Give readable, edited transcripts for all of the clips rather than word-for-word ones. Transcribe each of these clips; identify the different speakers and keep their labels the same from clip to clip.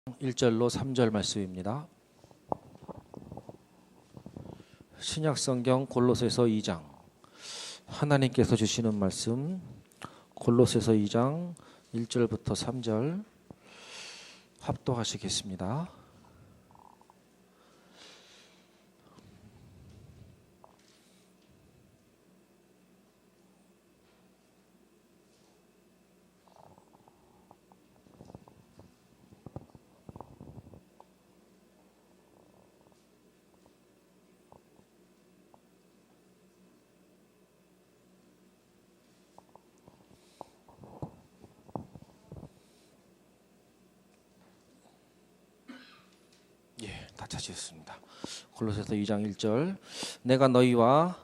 Speaker 1: 1절로 3절 말씀입니다. 신약성경 골로새서 2장, 하나님께서 주시는 말씀 골로새서 2장 1절부터 3절 합독하시겠습니다. 다 찾으셨습니다. 골로새서 2장 1절, 내가 너희와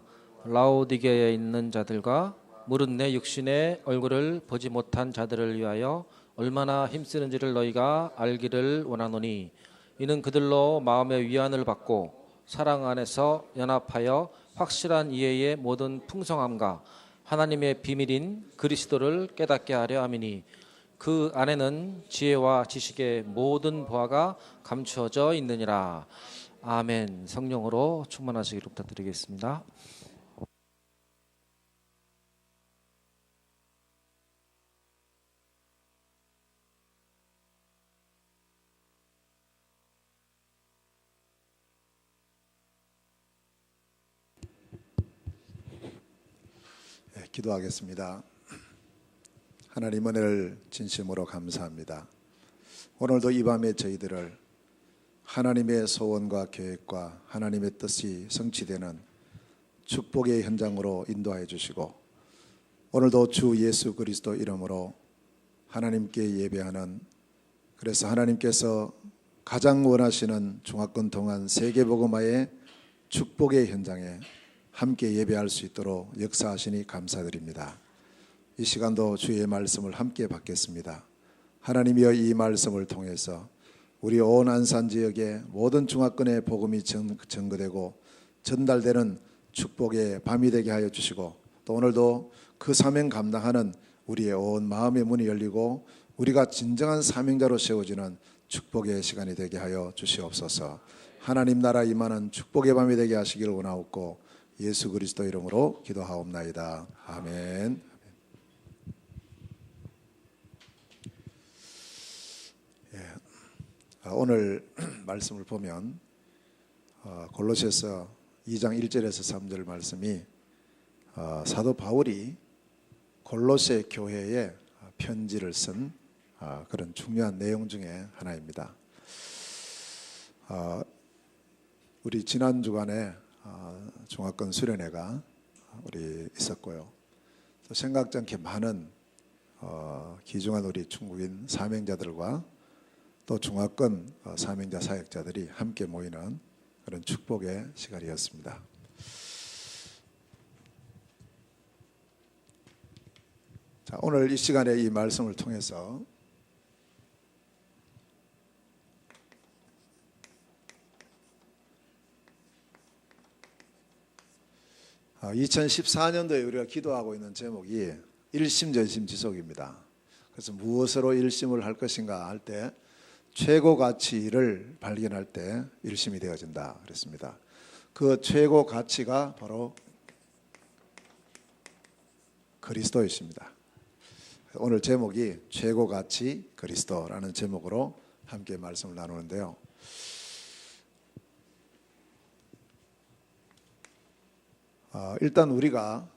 Speaker 1: 라오디게아에 있는 자들과 무릇 내 육신의 얼굴을 보지 못한 자들을 위하여 얼마나 힘쓰는지를 너희가 알기를 원하노니, 이는 그들로 마음의 위안을 받고 사랑 안에서 연합하여 확실한 이해의 모든 풍성함과 하나님의 비밀인 그리스도를 깨닫게 하려 함이니, 그 안에는 지혜와 지식의 모든 보화가 감추어져 있느니라. 아멘. 성령으로 충만하시기를 부탁드리겠습니다.
Speaker 2: 기도하겠습니다. 하나님 은혜를 진심으로 감사합니다. 오늘도 이 밤에 저희들을 하나님의 소원과 계획과 하나님의 뜻이 성취되는 축복의 현장으로 인도하여 주시고, 오늘도 주 예수 그리스도 이름으로 하나님께 예배하는, 그래서 하나님께서 가장 원하시는 중화권 동안 세계복음화의 축복의 현장에 함께 예배할 수 있도록 역사하시니 감사드립니다. 이 시간도 주의 말씀을 함께 받겠습니다. 하나님이여, 이 말씀을 통해서 우리 온 안산 지역의 모든 중화권의 복음이 전거되고 전달되는 축복의 밤이 되게 하여 주시고, 또 오늘도 그 사명 감당하는 우리의 온 마음의 문이 열리고 우리가 진정한 사명자로 세워지는 축복의 시간이 되게 하여 주시옵소서. 하나님 나라 임하는 축복의 밤이 되게 하시기를 원하옵고 예수 그리스도 이름으로 기도하옵나이다. 아멘. 오늘 말씀을 보면 골로새서 2장 1절에서 3절 말씀이 사도 바울이 골로새 교회에 편지를 쓴 그런 중요한 내용 중에 하나입니다. 우리 지난 주간에 중화권 수련회가 우리 있었고요. 또 생각지 않게 많은 귀중한 우리 중국인 사명자들과 또 중화권 사명자 사역자들이 함께 모이는 그런 축복의 시간이었습니다. 자, 오늘 이 시간에 이 말씀을 통해서 2014년도에 우리가 기도하고 있는 제목이 일심전심지속입니다. 그래서 무엇으로 일심을 할 것인가 할 때 최고 가치를 발견할 때 일심이 되어진다 그랬습니다. 그 최고 가치가 바로 그리스도이십니다. 오늘 제목이 최고 가치 그리스도라는 제목으로 함께 말씀을 나누는데요. 일단 우리가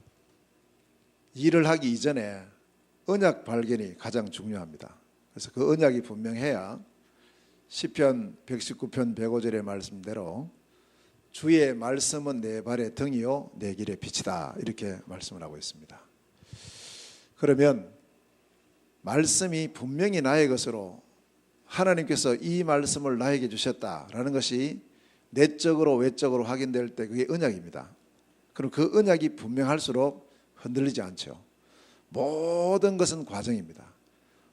Speaker 2: 일을 하기 이전에 언약 발견이 가장 중요합니다. 그래서 그 언약이 분명해야 시편 119편 105절의 말씀대로 주의 말씀은 내 발의 등이요 내 길의 빛이다, 이렇게 말씀을 하고 있습니다. 그러면 말씀이 분명히 나의 것으로 하나님께서 이 말씀을 나에게 주셨다라는 것이 내적으로 외적으로 확인될 때 그게 언약입니다. 그럼 그 언약이 분명할수록 흔들리지 않죠. 모든 것은 과정입니다.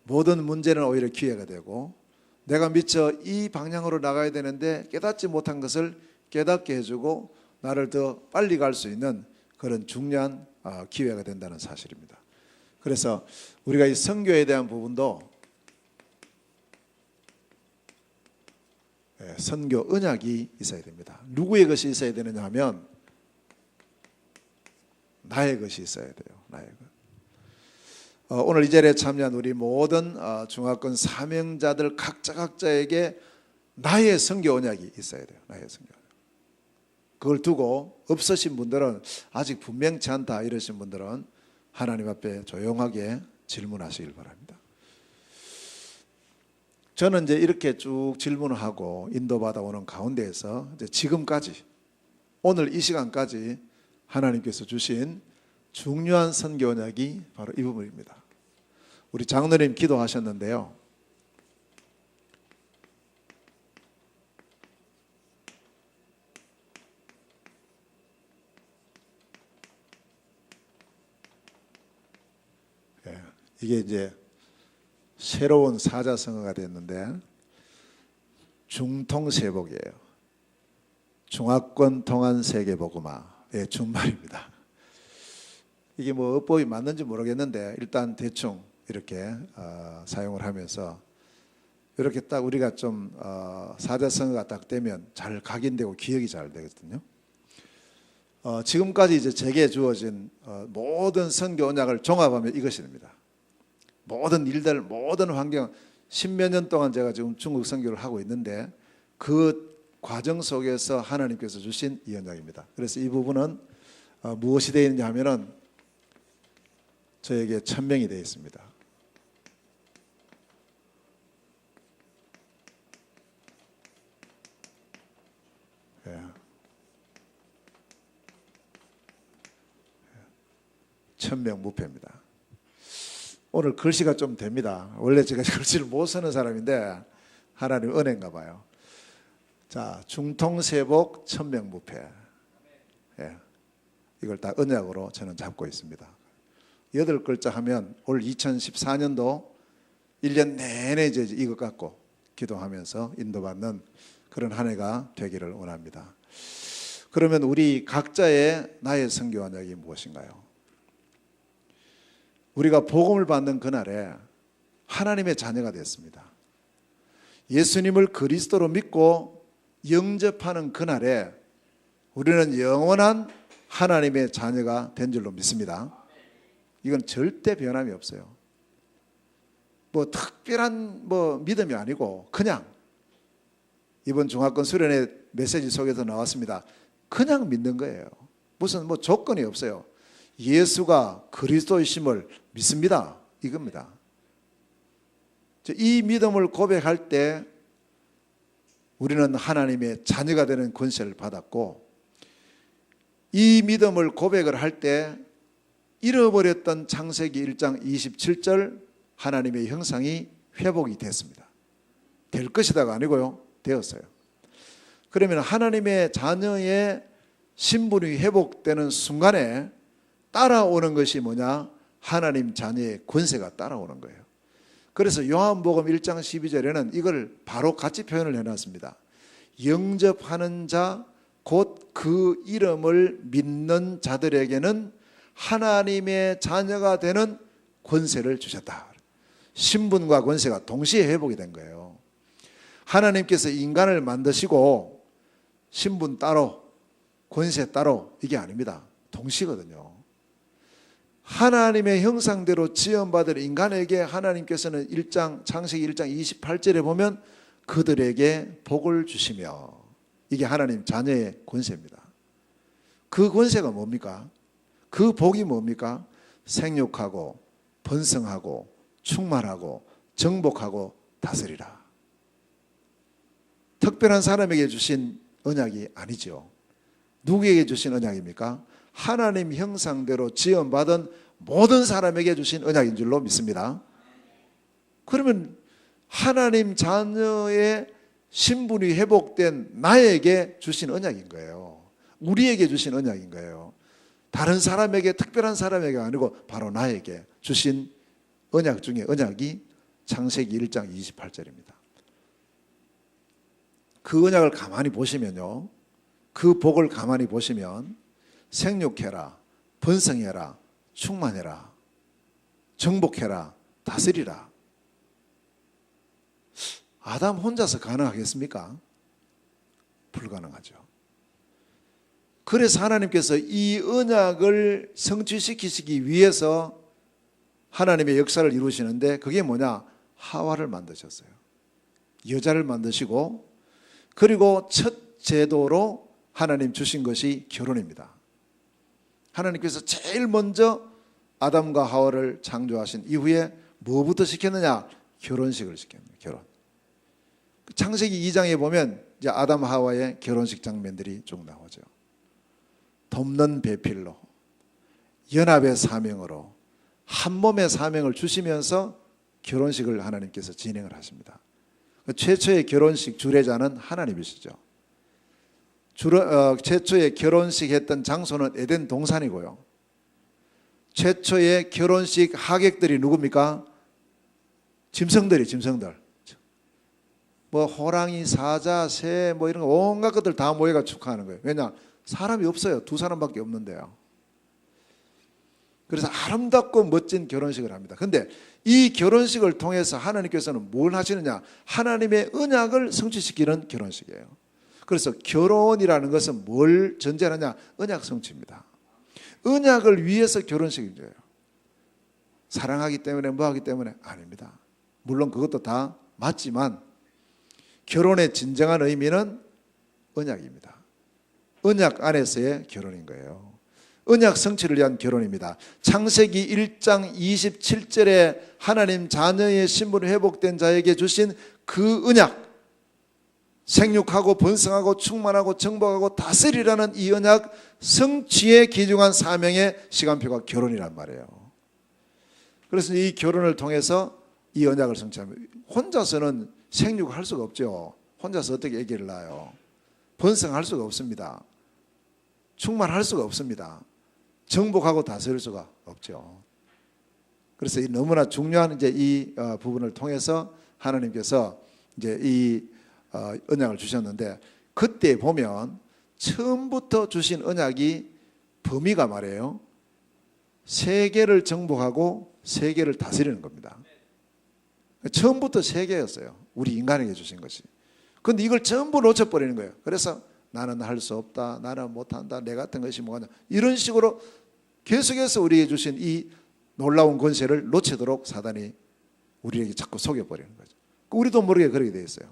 Speaker 2: 모든 문제는 오히려 기회가 되고, 내가 미처 이 방향으로 나가야 되는데 깨닫지 못한 것을 깨닫게 해주고 나를 더 빨리 갈 수 있는 그런 중요한 기회가 된다는 사실입니다. 그래서 우리가 이 선교에 대한 부분도 선교 언약이 있어야 됩니다. 누구의 것이 있어야 되느냐 하면 나의 것이 있어야 돼요. 나의 것. 오늘 이 자리에 참여한 우리 모든 중화권 사명자들 각자에게 나의 선교 언약이 있어야 돼요. 나의 선교 언약. 그걸 두고 없으신 분들은 아직 분명치 않다 이러신 분들은 하나님 앞에 조용하게 질문하시길 바랍니다. 저는 이제 이렇게 쭉 질문을 하고 인도받아 오는 가운데에서 이제 지금까지 오늘 이 시간까지 하나님께서 주신 중요한 선교 언약이 바로 이 부분입니다. 우리 장로님 기도하셨는데요. 이게 이제 새로운 사자성어가 됐는데 중통세복이에요. 중화권 통한 세계복음화의 준말입니다. 이게 뭐 어법이 맞는지 모르겠는데 일단 대충 이렇게 사용을 하면서 이렇게 딱 우리가 좀 사자성어가 딱 되면 잘 각인되고 기억이 잘 되거든요. 지금까지 이제 제게 주어진 모든 선교 언약을 종합하면 이것이 됩니다. 모든 일들, 모든 환경, 십몇 년 동안 제가 지금 중국 선교를 하고 있는데 그 과정 속에서 하나님께서 주신 이 언약입니다. 그래서 이 부분은 무엇이 되어 있느냐 하면은 저에게 천명이 되어 있습니다. 천명무패입니다. 오늘 글씨가 좀 됩니다. 원래 제가 글씨를 못 쓰는 사람인데 하나님 은혜인가 봐요. 자, 중통세복 천명무패. 이걸 다 언약으로 저는 잡고 있습니다. 8글자 하면 올 2014년도 1년 내내 이제 이것 갖고 기도하면서 인도받는 그런 한 해가 되기를 원합니다. 그러면 우리 각자의 나의 선교 언약이 무엇인가요? 우리가 복음을 받는 그날에 하나님의 자녀가 됐습니다. 예수님을 그리스도로 믿고 영접하는 그날에 우리는 영원한 하나님의 자녀가 된 줄로 믿습니다. 이건 절대 변함이 없어요. 뭐 특별한 믿음이 아니고 그냥 이번 중화권 수련회 메시지 속에서 나왔습니다. 그냥 믿는 거예요. 무슨 조건이 없어요. 예수가 그리스도이심을 믿습니다. 이겁니다. 이 믿음을 고백할 때 우리는 하나님의 자녀가 되는 권세를 받았고 이 믿음을 고백을 할 때 잃어버렸던 창세기 1장 27절 하나님의 형상이 회복이 됐습니다. 될 것이다가 아니고요. 되었어요. 그러면 하나님의 자녀의 신분이 회복되는 순간에 따라오는 것이 뭐냐? 하나님 자녀의 권세가 따라오는 거예요. 그래서 요한복음 1장 12절에는 이걸 바로 같이 표현을 해놨습니다. 영접하는 자 곧 그 이름을 믿는 자들에게는 하나님의 자녀가 되는 권세를 주셨다. 신분과 권세가 동시에 회복이 된 거예요. 하나님께서 인간을 만드시고 신분 따로 권세 따로 이게 아닙니다. 동시거든요. 하나님의 형상대로 지음받을 인간에게 하나님께서는 창세기 1장 28절에 보면 그들에게 복을 주시며 이게 하나님 자녀의 권세입니다. 그 권세가 뭡니까? 그 복이 뭡니까? 생육하고 번성하고 충만하고 정복하고 다스리라. 특별한 사람에게 주신 언약이 아니죠. 누구에게 주신 언약입니까? 하나님 형상대로 지음받은 모든 사람에게 주신 언약인 줄로 믿습니다. 그러면 하나님 자녀의 신분이 회복된 나에게 주신 언약인 거예요. 우리에게 주신 언약인 거예요. 다른 사람에게 특별한 사람에게 아니고 바로 나에게 주신 언약 중에 언약이 창세기 1장 28절입니다. 그 언약을 가만히 보시면요. 그 복을 가만히 보시면 생육해라, 번성해라, 충만해라, 정복해라, 다스리라. 아담 혼자서 가능하겠습니까? 불가능하죠. 그래서 하나님께서 이 언약을 성취시키시기 위해서 하나님의 역사를 이루시는데 그게 뭐냐? 하와를 만드셨어요. 여자를 만드시고 그리고 첫 제도로 하나님 주신 것이 결혼입니다. 하나님께서 제일 먼저 아담과 하와를 창조하신 이후에 뭐부터 시켰느냐? 결혼식을 시켰습니다. 결혼. 창세기 2장에 보면 이제 아담 하와의 결혼식 장면들이 쭉 나오죠. 덮는 배필로 연합의 사명으로 한 몸의 사명을 주시면서 결혼식을 하나님께서 진행을 하십니다. 최초의 결혼식 주례자는 하나님이시죠. 최초의 결혼식 했던 장소는 에덴 동산이고요. 최초의 결혼식 하객들이 누굽니까? 짐승들. 뭐 호랑이, 사자, 새 뭐 이런 거 온갖 것들 다 모여가 축하하는 거예요. 왜냐? 사람이 없어요. 2사람밖에 없는데요. 그래서 아름답고 멋진 결혼식을 합니다. 그런데 이 결혼식을 통해서 하나님께서는 뭘 하시느냐? 하나님의 언약을 성취시키는 결혼식이에요. 그래서 결혼이라는 것은 뭘 전제하느냐? 언약 성취입니다. 언약을 위해서 결혼식인 거예요. 사랑하기 때문에 뭐 하기 때문에 아닙니다. 물론 그것도 다 맞지만 결혼의 진정한 의미는 언약입니다. 언약 안에서의 결혼인 거예요. 언약 성취를 위한 결혼입니다. 창세기 1장 27절에 하나님 자녀의 신분이 회복된 자에게 주신 그 언약, 생육하고 번성하고 충만하고 정복하고 다스리라는 이 언약 성취에 기중한 사명의 시간표가 결혼이란 말이에요. 그래서 이 결혼을 통해서 이 언약을 성취합니다. 혼자서는 생육을 할 수가 없죠. 혼자서 어떻게 아기를 낳아요? 번성할 수가 없습니다. 충만할 수가 없습니다. 정복하고 다스릴 수가 없죠. 그래서 너무나 중요한 이제 이 부분을 통해서 하나님께서 이제 이 언약을 주셨는데 그때 보면 처음부터 주신 언약이 범위가 말이에요. 세계를 정복하고 세계를 다스리는 겁니다. 처음부터 세계였어요. 우리 인간에게 주신 것이. 그런데 이걸 전부 놓쳐버리는 거예요. 그래서 나는 할 수 없다. 나는 못한다. 내 같은 것이 뭐냐. 이런 식으로 계속해서 우리에게 주신 이 놀라운 권세를 놓치도록 사단이 우리에게 자꾸 속여버리는 거죠. 우리도 모르게 그렇게 되어 있어요.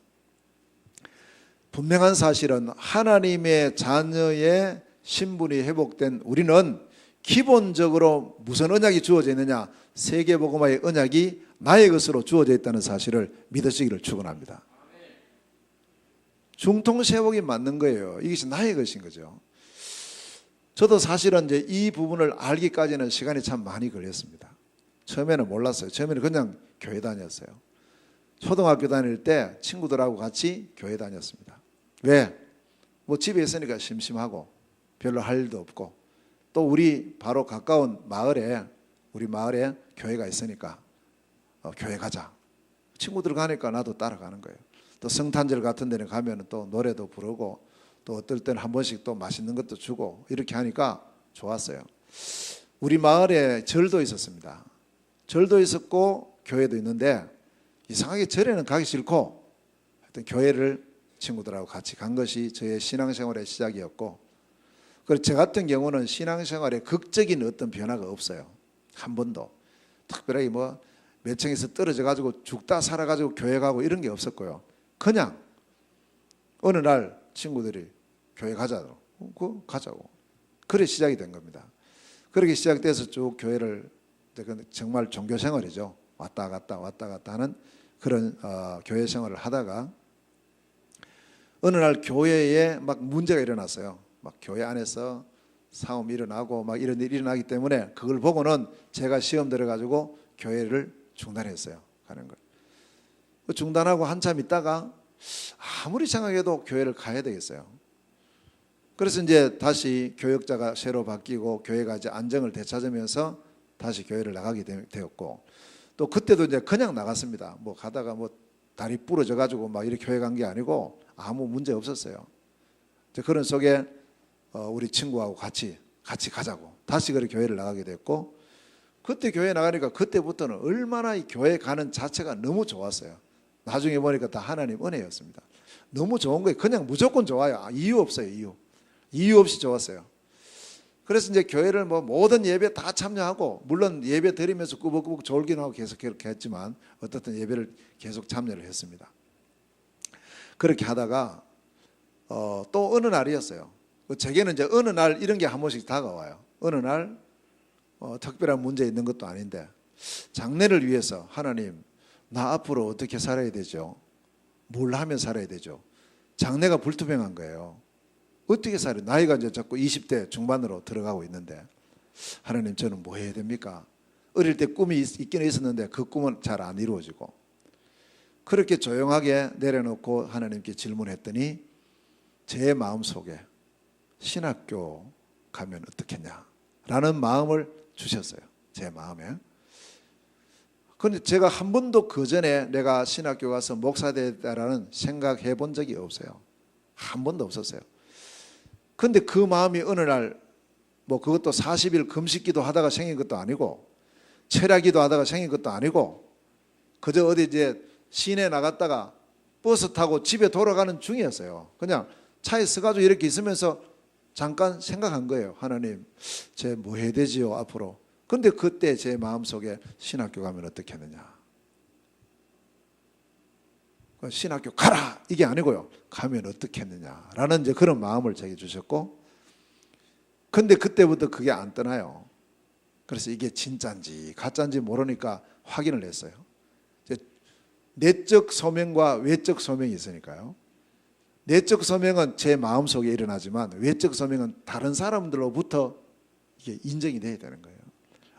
Speaker 2: 분명한 사실은 하나님의 자녀의 신분이 회복된 우리는 기본적으로 무슨 언약이 주어져 있느냐? 세계복음화의 언약이 나의 것으로 주어져 있다는 사실을 믿으시기를 축원합니다. 중통세복이 맞는 거예요. 이것이 나의 것인 거죠. 저도 사실은 이제 이 부분을 알기까지는 시간이 참 많이 걸렸습니다. 처음에는 몰랐어요. 처음에는 그냥 교회 다녔어요. 초등학교 다닐 때 친구들하고 같이 교회 다녔습니다. 왜? 뭐 집에 있으니까 심심하고 별로 할 일도 없고 또 우리 바로 가까운 마을에 우리 마을에 교회가 있으니까 교회 가자. 친구들 가니까 나도 따라가는 거예요. 또 성탄절 같은 데는 가면 또 노래도 부르고 또 어떨 때는 한 번씩 또 맛있는 것도 주고 이렇게 하니까 좋았어요. 우리 마을에 절도 있었습니다. 절도 있었고 교회도 있는데 이상하게 절에는 가기 싫고 하여튼 교회를 친구들하고 같이 간 것이 저의 신앙생활의 시작이었고 그래서 저 같은 경우는 신앙생활에 극적인 어떤 변화가 없어요. 한 번도. 특별하게 뭐 몇 층에서 떨어져 가지고 죽다 살아 가지고 교회 가고 이런 게 없었고요. 그냥 어느 날 친구들이 교회 가자고 가자고 그래 시작이 된 겁니다. 그렇게 시작돼서 쭉 교회를 정말 종교 생활이죠. 왔다 갔다 하는 그런 교회 생활을 하다가 어느 날 교회에 막 문제가 일어났어요. 막 교회 안에서 싸움이 일어나고 막 이런 일이 일어나기 때문에 그걸 보고는 제가 시험 들어가지고 교회를 중단했어요. 가는 걸. 중단하고 한참 있다가 아무리 생각해도 교회를 가야 되겠어요. 그래서 이제 다시 교역자가 새로 바뀌고 교회가 이제 안정을 되찾으면서 다시 교회를 나가게 되었고 또 그때도 이제 그냥 나갔습니다. 뭐 가다가 뭐 다리 부러져 가지고 막 이렇게 교회 간 게 아니고 아무 문제 없었어요. 그런 속에 우리 친구하고 같이 가자고 다시 그렇게 교회를 나가게 됐고 그때 교회 나가니까 그때부터는 얼마나 이 교회 가는 자체가 너무 좋았어요. 나중에 보니까 다 하나님 은혜였습니다. 너무 좋은 거예요. 그냥 무조건 좋아요. 이유 없어요. 이유 없이 좋았어요. 그래서 이제 교회를 뭐 모든 예배 다 참여하고, 물론 예배 드리면서 꾸벅꾸벅 졸긴 하고 계속 그렇게 했지만 어떻든 예배를 계속 참여를 했습니다. 그렇게 하다가 또 어느 날이었어요. 제게는 이제 어느 날 이런 게 한 번씩 다가와요. 어느 날 특별한 문제 있는 것도 아닌데, 장래를 위해서 하나님, 나 앞으로 어떻게 살아야 되죠? 뭘 하면 살아야 되죠? 장래가 불투명한 거예요. 어떻게 살아요? 나이가 이제 자꾸 20대 중반으로 들어가고 있는데, 하나님, 저는 뭐 해야 됩니까? 어릴 때 꿈이 있기는 있었는데 그 꿈은 잘 안 이루어지고, 그렇게 조용하게 내려놓고 하나님께 질문했더니 제 마음속에 신학교 가면 어떻겠냐라는 마음을 주셨어요. 제 마음에. 그런데 제가 한 번도 그 전에 내가 신학교 가서 목사 되겠다라는 생각해 본 적이 없어요. 한 번도 없었어요. 그런데 그 마음이 어느 날, 뭐 그것도 40일 금식기도 하다가 생긴 것도 아니고, 철야기도 하다가 생긴 것도 아니고, 그저 어디 이제 시내 나갔다가 버스 타고 집에 돌아가는 중이었어요. 그냥 차에 서가지고 이렇게 있으면서 잠깐 생각한 거예요. 하나님, 제 뭐 해야 되지요 앞으로? 근데 그때 제 마음속에 신학교 가면 어떻겠느냐, 신학교 가라 이게 아니고요, 가면 어떻겠느냐라는 이제 그런 마음을 제게 주셨고, 근데 그때부터 그게 안 떠나요. 그래서 이게 진짜인지 가짜인지 모르니까 확인을 했어요. 내적 소명과 외적 소명이 있으니까요. 내적 소명은 제 마음속에 일어나지만 외적 소명은 다른 사람들로부터 이게 인정이 돼야 되는 거예요.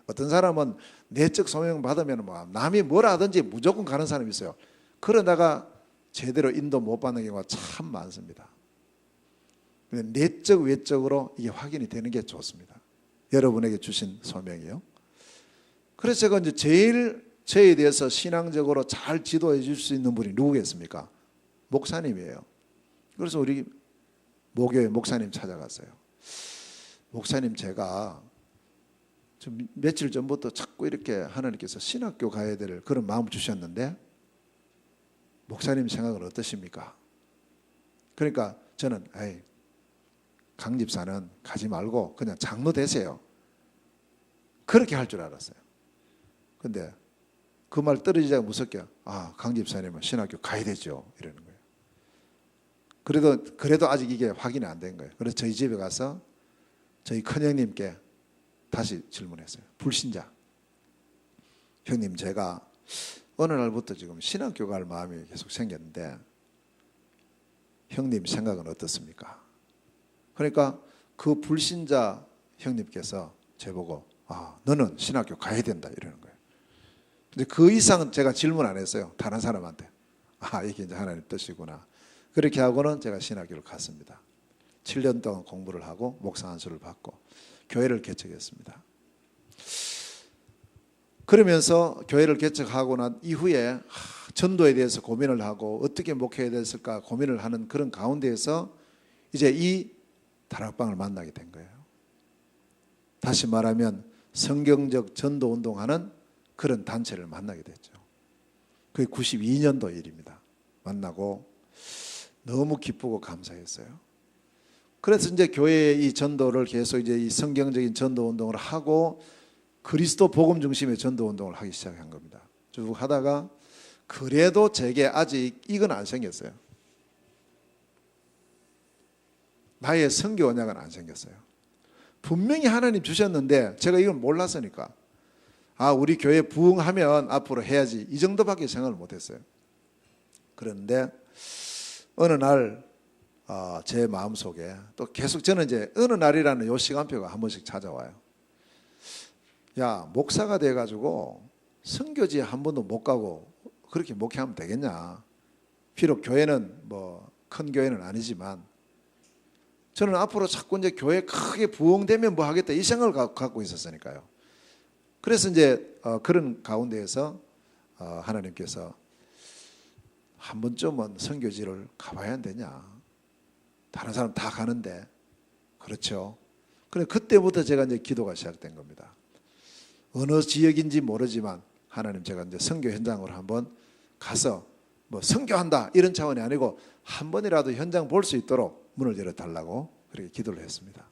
Speaker 2: 어떤 사람은 내적 소명 받으면 뭐 남이 뭐라 하든지 무조건 가는 사람이 있어요. 그러다가 제대로 인도 못 받는 경우가 참 많습니다. 내적 외적으로 이게 확인이 되는 게 좋습니다. 여러분에게 주신 소명이요. 그래서 제가 이제 제일 저에 대해서 신앙적으로 잘 지도해 줄 수 있는 분이 누구겠습니까? 목사님이에요. 그래서 우리 모교회 목사님 찾아갔어요. 목사님, 제가 좀 며칠 전부터 자꾸 이렇게 하나님께서 신학교 가야 될 그런 마음을 주셨는데 목사님 생각은 어떠십니까? 그러니까 저는 강 집사는 가지 말고 그냥 장로 되세요. 그렇게 할 줄 알았어요. 근데 그 말 떨어지자가 무섭게 강 집사님은 신학교 가야 되죠 이러는 거예요. 그래도 아직 이게 확인이 안 된 거예요. 그래서 저희 집에 가서 저희 큰형님께 다시 질문했어요. 불신자. 형님, 제가 어느 날부터 지금 신학교 갈 마음이 계속 생겼는데 형님 생각은 어떻습니까? 그러니까 그 불신자 형님께서 저보고 너는 신학교 가야 된다 이러는 거예요. 근데 그 이상은 제가 질문 안 했어요. 다른 사람한테. 이게 이제 하나님 뜻이구나. 그렇게 하고는 제가 신학교를 갔습니다. 7년 동안 공부를 하고 목사 안수를 받고 교회를 개척했습니다. 그러면서 교회를 개척하고 난 이후에 전도에 대해서 고민을 하고 어떻게 목회해야 됐을까 고민을 하는 그런 가운데에서 이제 이 다락방을 만나게 된 거예요. 다시 말하면 성경적 전도 운동하는 그런 단체를 만나게 됐죠. 그게 92년도 일입니다. 만나고 너무 기쁘고 감사했어요. 그래서 이제 교회의 이 전도를 계속 이제 이 성경적인 전도 운동을 하고 그리스도 복음 중심의 전도 운동을 하기 시작한 겁니다. 쭉 하다가 그래도 제게 아직 이건 안 생겼어요. 나의 선교 언약은 안 생겼어요. 분명히 하나님 주셨는데 제가 이걸 몰랐으니까 우리 교회 부흥하면 앞으로 해야지 이 정도밖에 생각을 못했어요. 그런데 어느 날 제 마음속에 또 계속 저는 이제 어느 날이라는 요 시간표가 한 번씩 찾아와요. 야, 목사가 돼가지고 선교지에 한 번도 못 가고 그렇게 목회하면 되겠냐. 비록 교회는 뭐 큰 교회는 아니지만 저는 앞으로 자꾸 이제 교회 크게 부흥되면 뭐 하겠다 이 생각을 갖고 있었으니까요. 그래서 이제 그런 가운데에서 하나님께서 한 번쯤은 선교지를 가봐야 안 되냐. 다른 사람 다 가는데. 그렇죠. 그래 그때부터 제가 이제 기도가 시작된 겁니다. 어느 지역인지 모르지만 하나님, 제가 이제 선교 현장으로 한번 가서 뭐 선교한다 이런 차원이 아니고 한 번이라도 현장 볼 수 있도록 문을 열어달라고 그렇게 기도를 했습니다.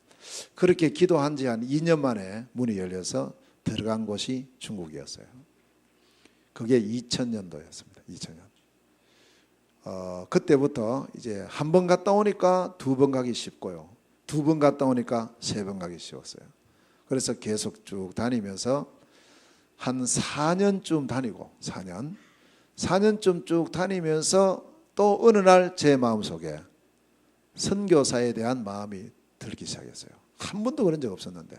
Speaker 2: 그렇게 기도한 지 한 2년 만에 문이 열려서 들어간 곳이 중국이었어요. 그게 2000년도였습니다. 2000년. 그때부터 이제 한 번 갔다 오니까 2번 가기 쉽고요. 2번 갔다 오니까 3번 가기 쉬웠어요. 그래서 계속 쭉 다니면서 한 4년쯤 다니고 4년쯤 쭉 다니면서 또 어느 날 제 마음속에 선교사에 대한 마음이 들기 시작했어요. 한 번도 그런 적 없었는데.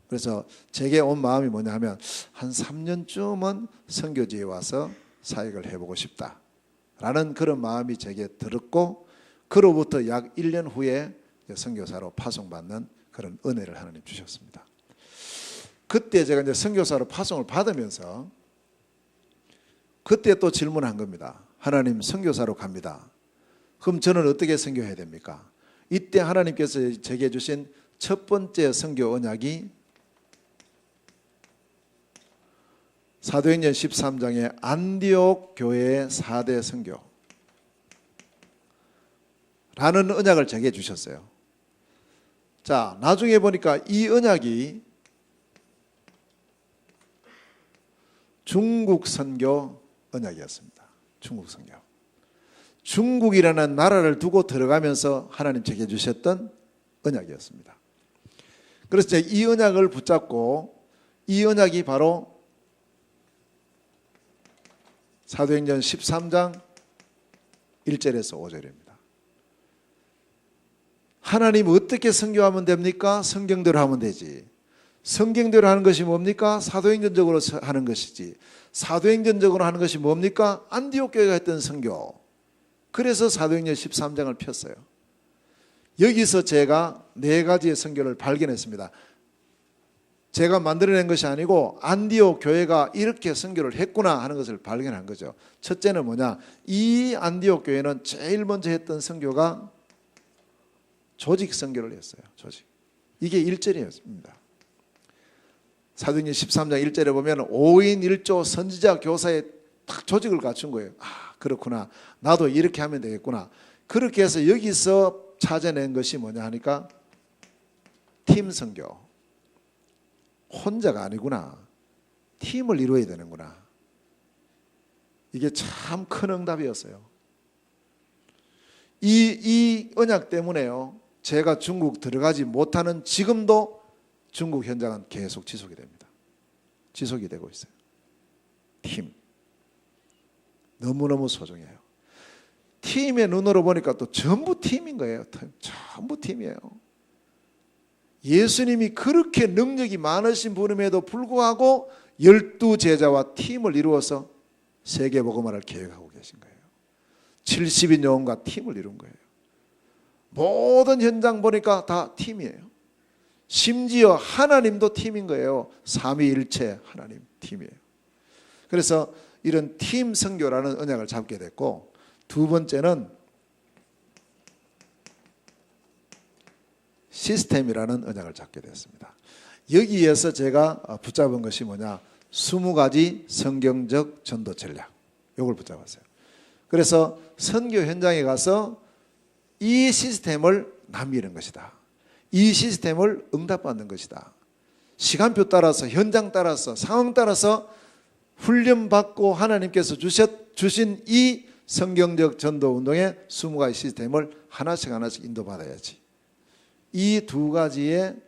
Speaker 2: 그래서 제게 온 마음이 뭐냐면 한 3년쯤은 선교지에 와서 사역을 해보고 싶다라는 그런 마음이 제게 들었고, 그로부터 약 1년 후에 선교사로 파송받는 그런 은혜를 하나님 주셨습니다. 그때 제가 이제 선교사로 파송을 받으면서 그때 또 질문한 겁니다. 하나님, 선교사로 갑니다. 그럼 저는 어떻게 선교해야 됩니까? 이때 하나님께서 제게 주신 첫 번째 선교 언약이 사도행전 13장의 안디옥 교회의 4대 선교라는 언약을 제게 주셨어요. 자, 나중에 보니까 이 언약이 중국 선교 언약이었습니다. 중국 선교. 중국이라는 나라를 두고 들어가면서 하나님 제게 주셨던 언약이었습니다. 그래서 이 언약을 붙잡고, 이 언약이 바로 사도행전 13장 1절에서 5절입니다. 하나님 어떻게 선교하면 됩니까? 성경대로 하면 되지. 성경대로 하는 것이 뭡니까? 사도행전적으로 하는 것이지. 사도행전적으로 하는 것이 뭡니까? 안디옥 교회가 했던 선교. 그래서 사도행전 13장을 폈어요. 여기서 제가 4가지의 선교를 발견했습니다. 제가 만들어낸 것이 아니고 안디옥 교회가 이렇게 선교를 했구나 하는 것을 발견한 거죠. 첫째는 뭐냐? 이 안디옥 교회는 제일 먼저 했던 선교가 조직 선교를 했어요. 조직. 이게 1절이었습니다. 사도행전 13장 1절에 보면 5인 1조 선지자 교사의 딱 조직을 갖춘 거예요. 아, 그렇구나. 나도 이렇게 하면 되겠구나. 그렇게 해서 여기서 찾아낸 것이 뭐냐 하니까 팀 선교. 혼자가 아니구나. 팀을 이루어야 되는구나. 이게 참 큰 응답이었어요. 이 언약 때문에요, 제가 중국 들어가지 못하는 지금도 중국 현장은 계속 지속이 됩니다. 지속이 되고 있어요. 팀. 너무너무 소중해요. 팀의 눈으로 보니까 또 전부 팀인 거예요. 전부 팀이에요. 예수님이 그렇게 능력이 많으신 분임에도 불구하고 12제자와 팀을 이루어서 세계복음화를 계획하고 계신 거예요. 70인 요원과 팀을 이룬 거예요. 모든 현장 보니까 다 팀이에요. 심지어 하나님도 팀인 거예요. 삼위일체 하나님 팀이에요. 그래서 이런 팀 선교라는 언약을 잡게 됐고, 두 번째는 시스템이라는 언약을 잡게 됐습니다. 여기에서 제가 붙잡은 것이 뭐냐? 20가지 성경적 전도 전략. 이걸 붙잡았어요. 그래서 선교 현장에 가서 이 시스템을 남기는 것이다. 이 시스템을 응답받는 것이다. 시간표 따라서, 현장 따라서, 상황 따라서 훈련받고 하나님께서 주신 이 성경적 전도 운동의 20가지 시스템을 하나씩 인도받아야지. 이 2가지의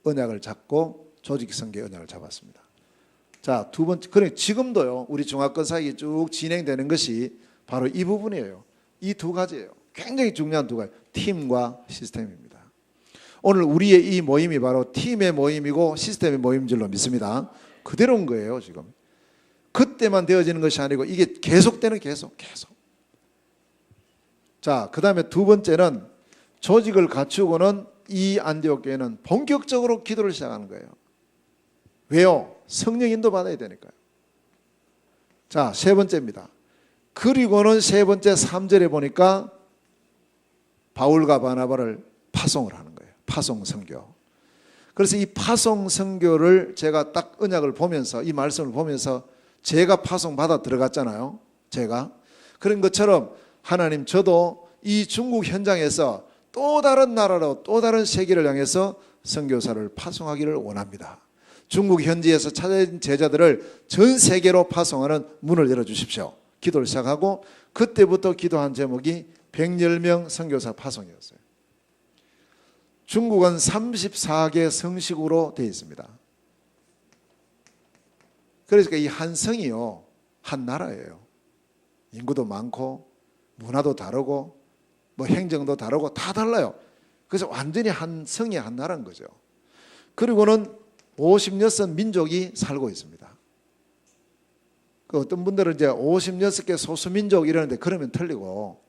Speaker 2: 언약을 잡고 조직 선교 언약을 잡았습니다. 자, 두 번째, 그래 지금도요, 우리 중화권 사역이 쭉 진행되는 것이 바로 이 부분이에요. 이 2가지예요. 굉장히 중요한 2가지. 팀과 시스템입니다. 오늘 우리의 이 모임이 바로 팀의 모임이고 시스템의 모임인 줄로 믿습니다. 그대로인 거예요, 지금. 그때만 되어지는 것이 아니고 이게 계속되는 계속. 자, 그 다음에 두 번째는 조직을 갖추고는 이 안디옥 교회는 본격적으로 기도를 시작하는 거예요. 왜요? 성령 인도 받아야 되니까요. 자, 세 번째입니다. 그리고는 세 번째 3절에 보니까 바울과 바나바를 파송을 하는 거예요. 파송 선교. 그래서 이 파송 선교를 제가 딱 언약을 보면서, 이 말씀을 보면서 제가 파송 받아 들어갔잖아요. 제가. 그런 것처럼 하나님, 저도 이 중국 현장에서 또 다른 나라로, 또 다른 세계를 향해서 선교사를 파송하기를 원합니다. 중국 현지에서 찾아진 제자들을 전 세계로 파송하는 문을 열어주십시오. 기도를 시작하고, 그때부터 기도한 제목이 110명 선교사 파송이었어요. 중국은 34개 성식으로 되어 있습니다. 그러니까 이 한 성이요, 한 나라예요. 인구도 많고 문화도 다르고 뭐 행정도 다르고 다 달라요. 그래서 완전히 한 성이 한 나라인 거죠. 그리고는 56 민족이 살고 있습니다. 그 어떤 분들은 이제 56개 소수민족 이러는데 그러면 틀리고,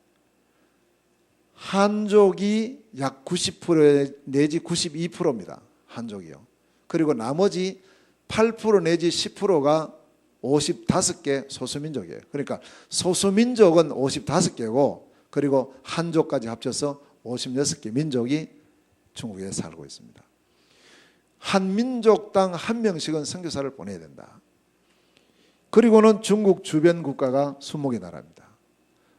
Speaker 2: 한족이 약 90% 내지 92%입니다. 한족이요. 그리고 나머지 8% 내지 10%가 55개 소수민족이에요. 그러니까 소수민족은 55개고, 그리고 한족까지 합쳐서 56개 민족이 중국에 살고 있습니다. 한 민족당 한 명씩은 선교사를 보내야 된다. 그리고는 중국 주변 국가가 20개 나라입니다.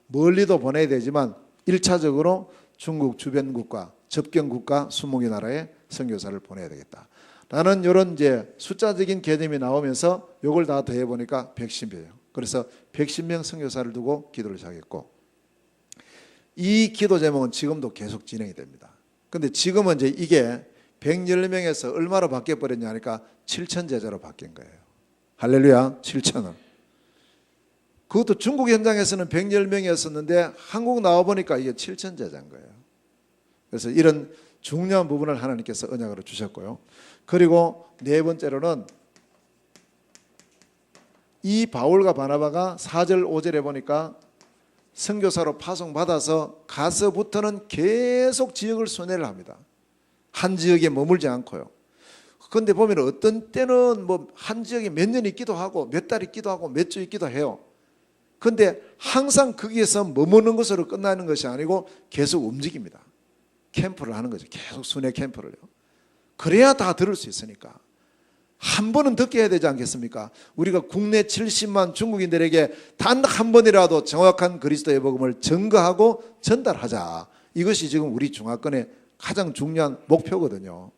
Speaker 2: 멀리도 보내야 되지만 1차적으로 중국 주변 국가, 접경 국가 20개 나라에 선교사를 보내야 되겠다. 나는 이런 이제 숫자적인 개념이 나오면서 이걸 다 더해 보니까 110이에요. 그래서 110명 선교사를 두고 기도를 시작했고, 이 기도 제목은 지금도 계속 진행이 됩니다. 근데 지금은 이제 이게 110명에서 얼마로 바뀌어 버렸냐 하니까 7천 제자로 바뀐 거예요. 할렐루야, 7천은. 그것도 중국 현장에서는 110명이었었는데 한국 나와 보니까 이게 7천 제자인 거예요. 그래서 이런 중요한 부분을 하나님께서 언약으로 주셨고요. 그리고 네 번째로는 이 바울과 바나바가 4절 5절에 보니까 선교사로 파송받아서 가서부터는 계속 지역을 순회를 합니다. 한 지역에 머물지 않고요. 그런데 보면 어떤 때는 뭐 한 지역에 몇 년 있기도 하고 몇 달 있기도 하고 몇 주 있기도 해요. 그런데 항상 거기에서 머무는 것으로 끝나는 것이 아니고 계속 움직입니다. 캠프를 하는 거죠. 계속 순회 캠프를요. 그래야 다 들을 수 있으니까. 한 번은 듣게 해야 되지 않겠습니까? 우리가 국내 70만 중국인들에게 단 한 번이라도 정확한 그리스도의 복음을 증거하고 전달하자. 이것이 지금 우리 중화권의 가장 중요한 목표거든요.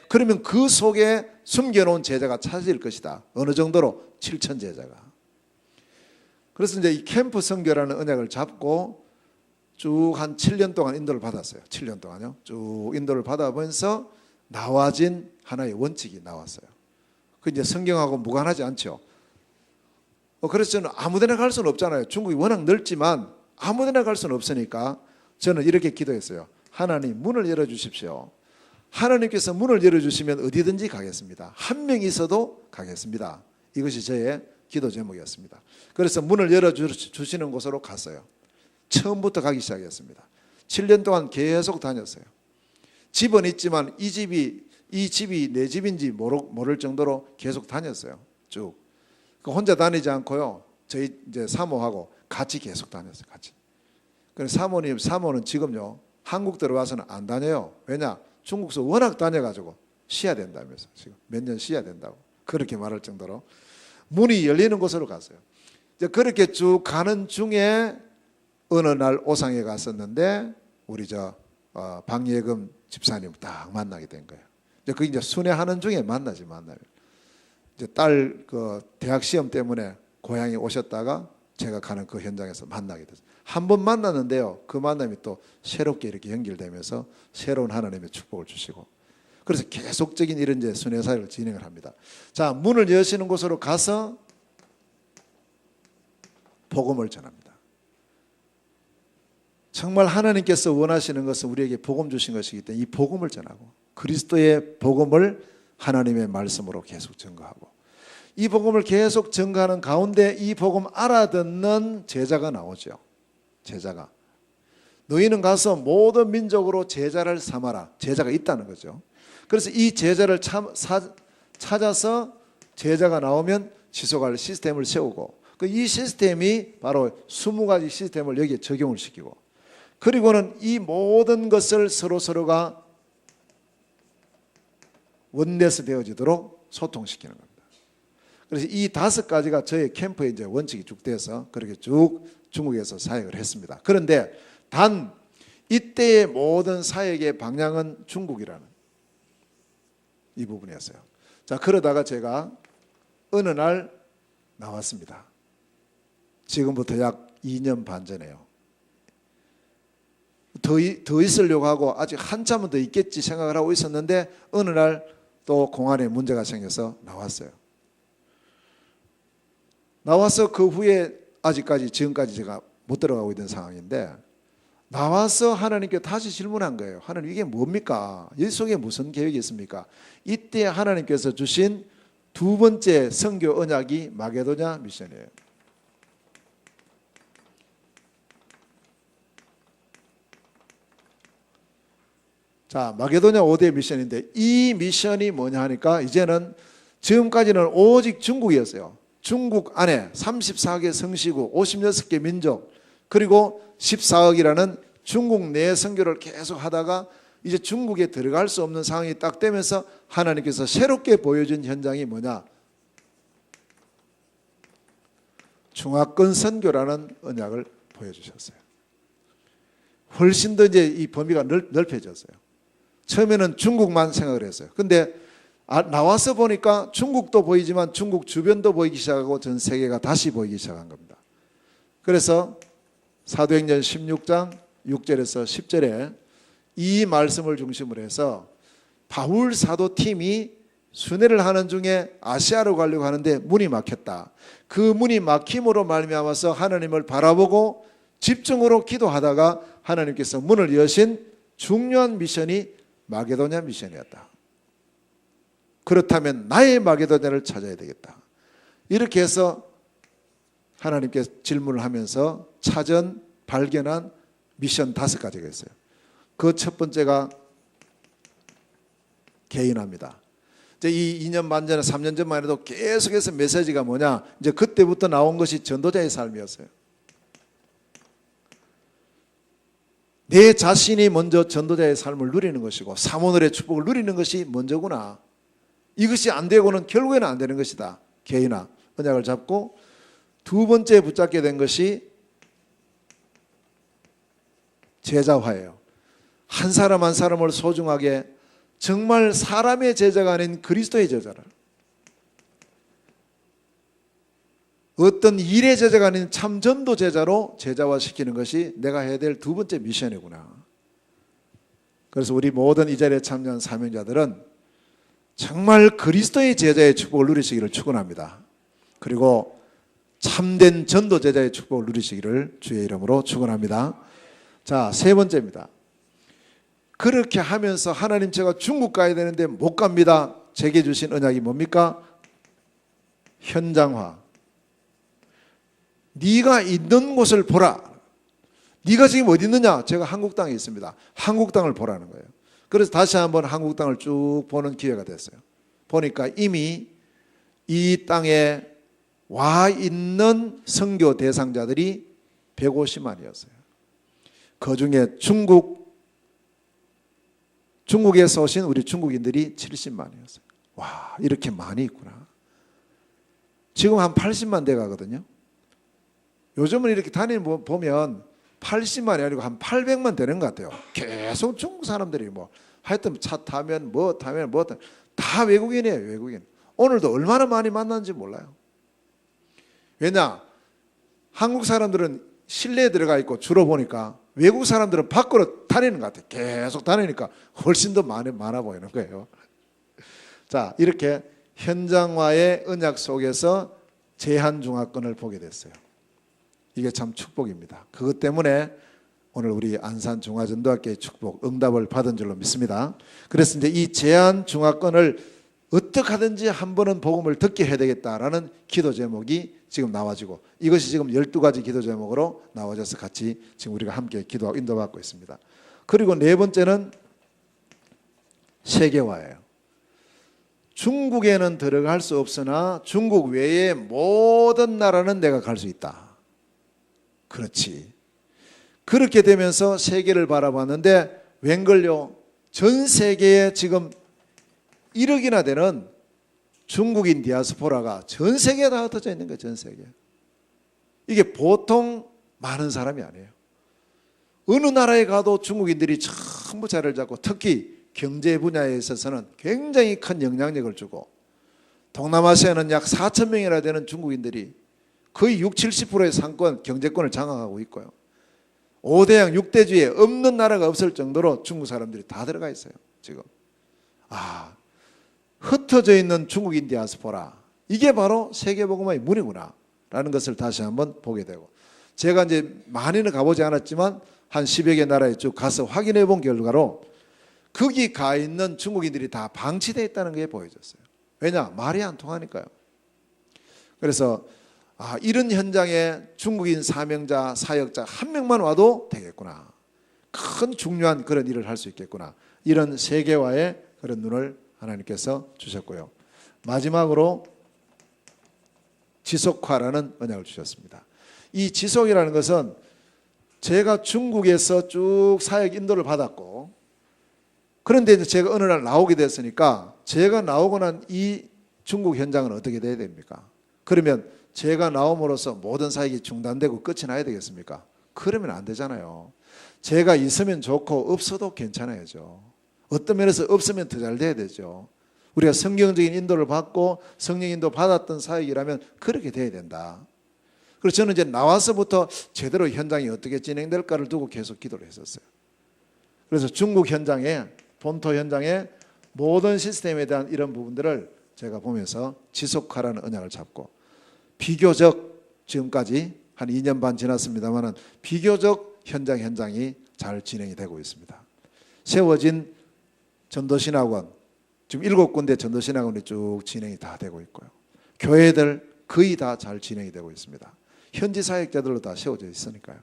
Speaker 2: 그러면 그 속에 숨겨놓은 제자가 찾아질 것이다. 어느 정도로? 7천 제자가. 그래서 이제 이 캠프 선교라는 언약을 잡고 쭉 한 7년 동안 인도를 받았어요. 7년 동안요. 쭉 인도를 받아보면서 나와진 하나의 원칙이 나왔어요. 그 이제 성경하고 무관하지 않죠. 그래서 저는 아무데나 갈 수는 없잖아요. 중국이 워낙 넓지만 아무데나 갈 수는 없으니까 저는 이렇게 기도했어요. 하나님, 문을 열어주십시오. 하나님께서 문을 열어주시면 어디든지 가겠습니다. 한 명 있어도 가겠습니다. 이것이 저의 기도 제목이었습니다. 그래서 문을 열어주시는 곳으로 갔어요. 처음부터 가기 시작했습니다. 7년 동안 계속 다녔어요. 집은 있지만 이 집이 내 집인지 모를 정도로 계속 다녔어요. 쭉. 혼자 다니지 않고요. 저희 이제 사모하고 같이 계속 다녔어요. 같이. 그래서 사모는 지금요, 한국 들어와서는 안 다녀요. 왜냐? 중국서 워낙 다녀가지고 쉬어야 된다면서 지금 몇 년 쉬어야 된다고 그렇게 말할 정도로 문이 열리는 곳으로 갔어요. 이제 그렇게 쭉 가는 중에 어느 날 오상에 갔었는데 우리 박예금 집사님 딱 만나게 된 거예요. 그 이제 순회하는 중에 만나면 이제 딸 그 대학 시험 때문에 고향에 오셨다가 제가 가는 그 현장에서 만나게 됐어요. 한 번 만났는데요, 그 만남이 또 새롭게 이렇게 연결되면서 새로운 하나님의 축복을 주시고, 그래서 계속적인 이런 이제 순회 사역을 진행을 합니다. 자, 문을 여시는 곳으로 가서 복음을 전합니다. 정말 하나님께서 원하시는 것은 우리에게 복음 주신 것이기 때문에 이 복음을 전하고 그리스도의 복음을 하나님의 말씀으로 계속 증거하고, 이 복음을 계속 증거하는 가운데 이 복음 알아듣는 제자가 나오죠. 제자가, 너희는 가서 모든 민족으로 제자를 삼아라. 제자가 있다는 거죠. 그래서 이 제자를 찾아서 제자가 나오면 지속할 시스템을 세우고, 이 시스템이 바로 20가지 시스템을 여기에 적용을 시키고, 그리고는 이 모든 것을 서로가 원내스 되어지도록 소통시키는 겁니다. 그래서 이 5가지가 저의 캠프의 이제 원칙이 쭉 돼서 그렇게 쭉 중국에서 사역을 했습니다. 그런데 단 이때의 모든 사역의 방향은 중국이라는 이 부분이었어요. 자, 그러다가 제가 어느 날 나왔습니다. 지금부터 약 2년 반 전에요. 더 있으려고 하고 아직 한참은 더 있겠지 생각을 하고 있었는데 어느 날 또 공안에 문제가 생겨서 나왔어요. 나와서 그 후에 아직까지 지금까지 제가 못 들어가고 있는 상황인데 나와서 하나님께 다시 질문한 거예요. 하나님 이게 뭡니까? 이 속에 무슨 계획이 있습니까? 이때 하나님께서 주신 두 번째 선교 언약이 마게도냐 미션이에요. 자, 마게도냐 5대 미션인데 이 미션이 뭐냐 하니까 이제는 지금까지는 오직 중국이었어요. 중국 안에 34개 성시국, 56개 민족, 그리고 14억이라는 중국 내 선교를 계속 하다가 이제 중국에 들어갈 수 없는 상황이 딱 되면서 하나님께서 새롭게 보여준 현장이 뭐냐? 중화권 선교라는 언약을 보여주셨어요. 훨씬 더 이제 이 범위가 넓혀졌어요. 처음에는 중국만 생각을 했어요. 근데 나와서 보니까 중국도 보이지만 중국 주변도 보이기 시작하고 전 세계가 다시 보이기 시작한 겁니다. 그래서 사도행전 16장 6절에서 10절에 이 말씀을 중심으로 해서 바울 사도 팀이 순회를 하는 중에 아시아로 가려고 하는데 문이 막혔다. 그 문이 막힘으로 말미암아서 하나님을 바라보고 집중으로 기도하다가 하나님께서 문을 여신 중요한 미션이 마게도냐 미션이었다. 그렇다면 나의 마게도냐를 찾아야 되겠다. 이렇게 해서 하나님께 질문을 하면서 찾은 발견한 미션 5가지가 있어요. 그 첫 번째가 개인화입니다. 이제 이 2년 반 전에 3년 전만 해도 계속해서 메시지가 뭐냐? 이제 그때부터 나온 것이 전도자의 삶이었어요. 내 자신이 먼저 전도자의 삶을 누리는 것이고 사모늘의 축복을 누리는 것이 먼저구나. 이것이 안 되고는 결국에는 안 되는 것이다. 개인화, 언약을 잡고 두 번째 붙잡게 된 것이 제자화예요. 한 사람 한 사람을 소중하게 정말 사람의 제자가 아닌 그리스도의 제자를, 어떤 일의 제자가 아닌 참 전도 제자로 제자화시키는 것이 내가 해야 될 두 번째 미션이구나. 그래서 우리 모든 이 자리에 참여한 사명자들은 정말 그리스도의 제자의 축복을 누리시기를 축원합니다. 그리고 참된 전도 제자의 축복을 누리시기를 주의 이름으로 축원합니다. 자, 세 번째입니다. 그렇게 하면서 하나님 제가 중국 가야 되는데 못 갑니다. 제게 주신 언약이 뭡니까? 현장화. 네가 있는 곳을 보라. 네가 지금 어디 있느냐? 제가 한국 땅에 있습니다. 한국 땅을 보라는 거예요. 그래서 다시 한번 한국 땅을 쭉 보는 기회가 됐어요. 보니까 이미 이 땅에 와 있는 선교 대상자들이 150만이었어요. 그 중에 중국에서 오신 우리 중국인들이 70만이었어요. 와, 이렇게 많이 있구나. 지금 한 80만 돼 가거든요. 요즘은 이렇게 다니는 보면 80만이 아니고 한 800만 되는 것 같아요. 계속 중국 사람들이 하여튼 차 타면 다 외국인이에요. 외국인. 오늘도 얼마나 많이 만났는지 몰라요. 왜냐? 한국 사람들은 실내에 들어가 있고 주로 보니까 외국 사람들은 밖으로 다니는 것 같아요. 계속 다니니까 훨씬 더 많아 보이는 거예요. 자, 이렇게 현장화의 언약 속에서 제한중화권을 보게 됐어요. 이게 참 축복입니다. 그것 때문에 오늘 우리 안산중화전도학교의 축복, 응답을 받은 줄로 믿습니다. 그래서 이제 이 제한중화권을 어떻게 하든지 한 번은 복음을 듣게 해야 되겠다라는 기도 제목이 지금 나와지고, 이것이 지금 12가지 기도 제목으로 나와져서 같이 지금 우리가 함께 기도하고 인도받고 있습니다. 그리고 네 번째는 세계화예요. 중국에는 들어갈 수 없으나 중국 외의 모든 나라는 내가 갈 수 있다. 그렇지. 그렇게 되면서 세계를 바라봤는데 웬걸요? 전 세계에 지금 1억이나 되는 중국인 디아스포라가 전 세계에 다 흩어져 있는 거예요. 전 세계. 이게 보통 많은 사람이 아니에요. 어느 나라에 가도 중국인들이 전부 자리를 잡고 특히 경제 분야에 있어서는 굉장히 큰 영향력을 주고 동남아시아는 약 4천 명이나 되는 중국인들이 거의 60, 70%의 상권, 경제권을 장악하고 있고요. 5대양 6대주에 없는 나라가 없을 정도로 중국 사람들이 다 들어가 있어요. 지금 흩어져 있는 중국인 디아스포라, 이게 바로 세계복음화의 문이구나 라는 것을 다시 한번 보게 되고, 제가 이제 많이는 가보지 않았지만 한 10여 개 나라에 쭉 가서 확인해 본 결과로 거기 가 있는 중국인들이 다 방치되어 있다는 게 보여졌어요. 왜냐? 말이 안 통하니까요. 그래서 이런 현장에 중국인 사명자, 사역자 한 명만 와도 되겠구나, 큰 중요한 그런 일을 할 수 있겠구나, 이런 세계화의 그런 눈을 하나님께서 주셨고요. 마지막으로 지속화라는 언약을 주셨습니다. 이 지속이라는 것은 제가 중국에서 쭉 사역 인도를 받았고, 그런데 이제 제가 어느 날 나오게 됐으니까 제가 나오고 난 이 중국 현장은 어떻게 돼야 됩니까? 그러면 제가 나옴으로써 모든 사역이 중단되고 끝이 나야 되겠습니까? 그러면 안 되잖아요. 제가 있으면 좋고 없어도 괜찮아야죠. 어떤 면에서 없으면 더 잘 돼야 되죠. 우리가 성경적인 인도를 받고 성령 인도 받았던 사역이라면 그렇게 돼야 된다. 그래서 저는 이제 나와서부터 제대로 현장이 어떻게 진행될까를 두고 계속 기도를 했었어요. 그래서 중국 현장에, 본토 현장에 모든 시스템에 대한 이런 부분들을 제가 보면서 지속화라는 언약을 잡고, 비교적 지금까지 한 2년 반 지났습니다만 비교적 현장이 잘 진행이 되고 있습니다. 세워진 전도신학원, 지금 7군데 전도신학원이 쭉 진행이 다 되고 있고요. 교회들 거의 다 잘 진행이 되고 있습니다. 현지 사역자들로 다 세워져 있으니까요.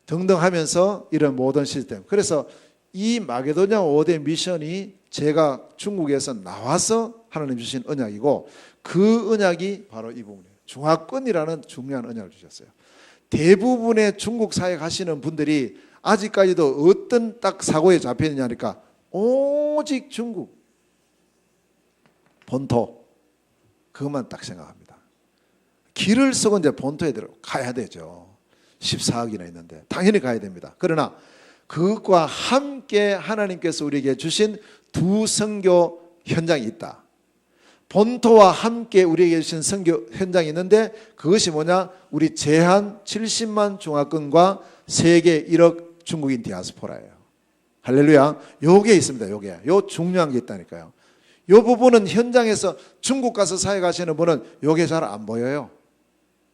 Speaker 2: 등등 하면서 이런 모든 시스템. 그래서 이 마게도냐 5대 미션이 제가 중국에서 나와서 하나님 주신 언약이고, 그 언약이 바로 이 부분이에요. 중화권이라는 중요한 언약을 주셨어요. 대부분의 중국 사역 하시는 분들이 아직까지도 어떤 딱 사고에 잡혀있느냐니까 오직 중국 본토, 그것만 딱 생각합니다. 길을 쓰고 이제 본토에 가야 되죠. 14억이나 있는데 당연히 가야 됩니다. 그러나 그것과 함께 하나님께서 우리에게 주신 두 선교 현장이 있다. 본토와 함께 우리에게 주신 선교 현장이 있는데, 그것이 뭐냐? 우리 제한 70만 중화권과 세계 1억 중국인 디아스포라예요. 할렐루야. 요게 있습니다. 요 중요한 게 있다니까요. 요 부분은 현장에서 중국 가서 사역하시는 분은 요게 잘 안 보여요.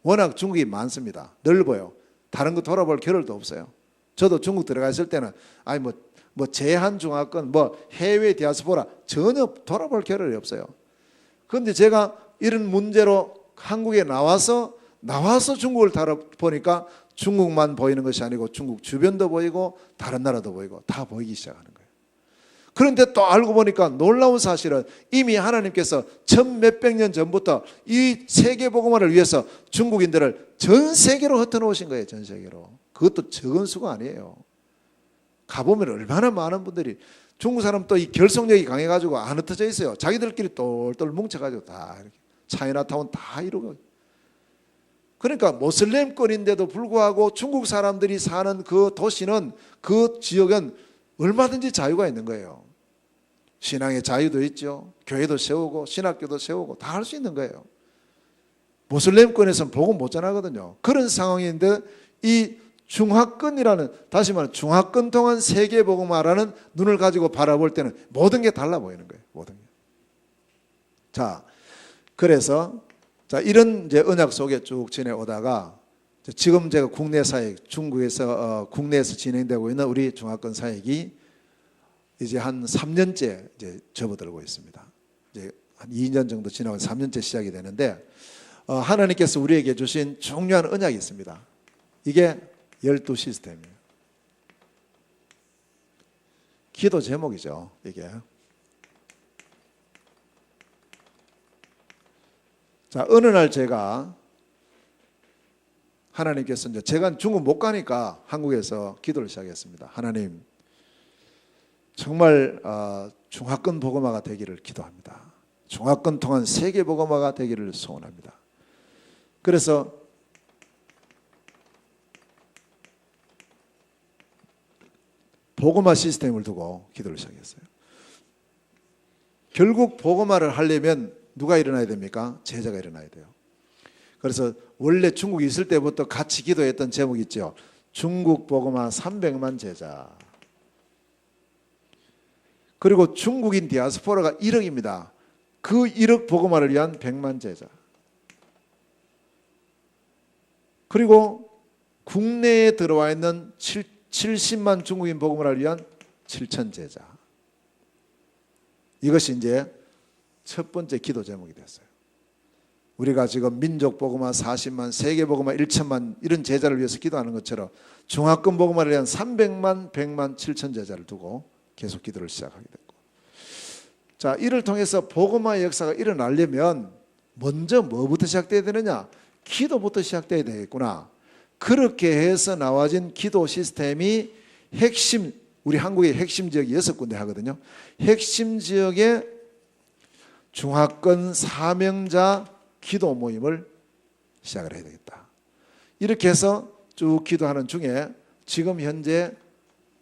Speaker 2: 워낙 중국이 많습니다. 넓어요. 다른 거 돌아볼 겨를도 없어요. 저도 중국 들어가 있을 때는 뭐 제한 중화권, 뭐 해외 디아스포라 전혀 돌아볼 겨를이 없어요. 그런데 제가 이런 문제로 한국에 나와서 중국을 다뤄보니까 중국만 보이는 것이 아니고 중국 주변도 보이고 다른 나라도 보이고 다 보이기 시작하는 거예요. 그런데 또 알고 보니까 놀라운 사실은 이미 하나님께서 1000몇백 년 전부터 이 세계복음화를 위해서 중국인들을 전 세계로 흩어놓으신 거예요. 전 세계로. 그것도 적은 수가 아니에요. 가보면 얼마나 많은 분들이, 중국 사람 또 이 결속력이 강해가지고 안 흩어져 있어요. 자기들끼리 똘똘 뭉쳐가지고 다 이렇게 차이나타운 다 이루고. 그러니까 모슬렘권인데도 불구하고 중국 사람들이 사는 그 도시는, 그 지역은 얼마든지 자유가 있는 거예요. 신앙의 자유도 있죠. 교회도 세우고 신학교도 세우고 다 할 수 있는 거예요. 모슬렘권에서는 복음 못 전하거든요. 그런 상황인데 이 중화권이라는, 다시 말해 중화권 통한 세계복음화라는 눈을 가지고 바라볼 때는 모든 게 달라 보이는 거예요. 모든 게. 자, 그래서 이런 이제 언약 속에 쭉 지내오다가 지금 제가 국내 사역, 중국에서 국내에서 진행되고 있는 우리 중화권 사역이 이제 한 3년째 이제 접어들고 있습니다. 이제 한 2년 정도 지나고 3년째 시작이 되는데, 하나님께서 우리에게 주신 중요한 언약이 있습니다. 이게 12 시스템이에요. 기도 제목이죠, 이게. 자, 어느 날 제가 하나님께서 이제 제가 중국 못 가니까 한국에서 기도를 시작했습니다. 하나님, 정말 중화권 복음화가 되기를 기도합니다. 중화권 통한 세계 복음화가 되기를 소원합니다. 그래서 복음화 시스템을 두고 기도를 시작했어요. 결국 복음화를 하려면 누가 일어나야 됩니까? 제자가 일어나야 돼요. 그래서 원래 중국에 있을 때부터 같이 기도했던 제목이 있죠. 중국 복음화 300만 제자. 그리고 중국인 디아스포라가 1억입니다. 그 1억 복음화를 위한 100만 제자. 그리고 국내에 들어와 있는 70만 중국인 복음화를 위한 7천 제자. 이것이 이제 첫 번째 기도 제목이 됐어요. 우리가 지금 민족 복음화 40만, 세계 복음화 1천만 이런 제자를 위해서 기도하는 것처럼 중화권 복음화를 위한 300만, 100만, 7천 제자를 두고 계속 기도를 시작하게 됐고, 자, 이를 통해서 복음화의 역사가 일어나려면 먼저 뭐부터 시작돼야 되느냐? 기도부터 시작돼야 되겠구나. 그렇게 해서 나와진 기도 시스템이 핵심, 우리 한국의 핵심 지역이 6군데 하거든요. 핵심 지역에 중화권 사명자 기도 모임을 시작을 해야 되겠다. 이렇게 해서 쭉 기도하는 중에 지금 현재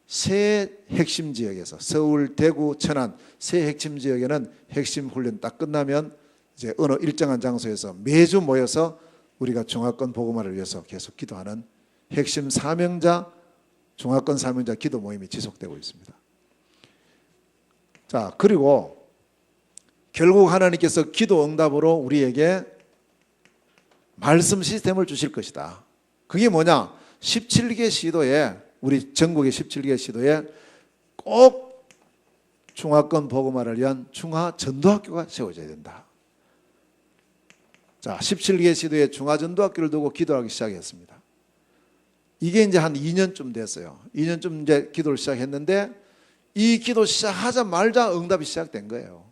Speaker 2: 세 핵심 지역에서 서울, 대구, 천안 세 핵심 지역에는 핵심 훈련 딱 끝나면 이제 어느 일정한 장소에서 매주 모여서 우리가 중화권 복음화를 위해서 계속 기도하는 핵심 사명자, 중화권 사명자 기도 모임이 지속되고 있습니다. 자, 그리고 결국 하나님께서 기도 응답으로 우리에게 말씀 시스템을 주실 것이다. 그게 뭐냐? 17개 시도에, 우리 전국의 17개 시도에 꼭 중화권 복음화를 위한 중화 전도학교가 세워져야 된다. 자, 17개 시도에 중화 전도학교를 두고 기도하기 시작했습니다. 이게 이제 한 2년쯤 됐어요. 2년쯤 이제 기도를 시작했는데 이 기도 시작하자마자 응답이 시작된 거예요.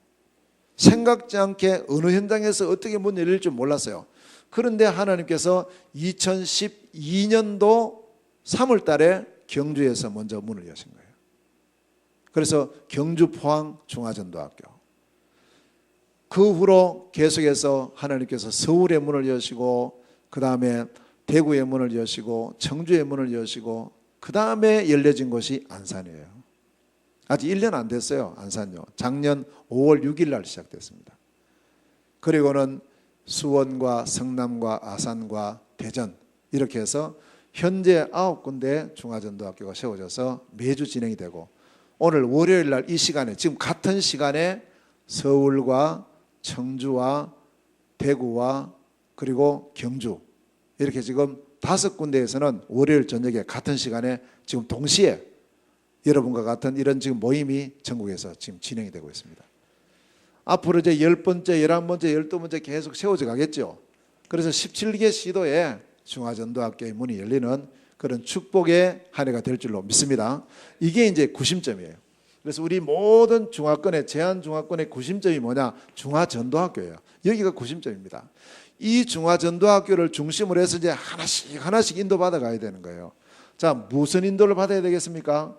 Speaker 2: 생각지 않게 어느 현장에서 어떻게 문 열릴 줄 몰랐어요. 그런데 하나님께서 2012년도 3월 달에 경주에서 먼저 문을 여신 거예요. 그래서 경주 포항 중화전도학교. 그 후로 계속해서 하나님께서 서울의 문을 여시고, 그 다음에 대구의 문을 여시고, 청주의 문을 여시고, 그 다음에 열려진 곳이 안산이에요. 아직 1년 안 됐어요. 안산요. 작년 5월 6일 날 시작됐습니다. 그리고는 수원과 성남과 아산과 대전 이렇게 해서 현재 9군데 중화전도학교가 세워져서 매주 진행이 되고, 오늘 월요일 날 이 시간에, 지금 같은 시간에 서울과 청주와 대구와 그리고 경주 이렇게 지금 5군데에서는 월요일 저녁에 같은 시간에 지금 동시에 여러분과 같은 이런 지금 모임이 전국에서 지금 진행이 되고 있습니다. 앞으로 이제 10번째, 11번째, 12번째 계속 세워져 가겠죠. 그래서 17개 시도에 중화전도학교의 문이 열리는 그런 축복의 한 해가 될 줄로 믿습니다. 이게 이제 구심점이에요. 그래서 우리 모든 중화권의, 제한중화권의 구심점이 뭐냐? 중화전도학교예요. 여기가 구심점입니다. 이 중화전도학교를 중심으로 해서 이제 하나씩 인도받아 가야 되는 거예요. 자, 무슨 인도를 받아야 되겠습니까?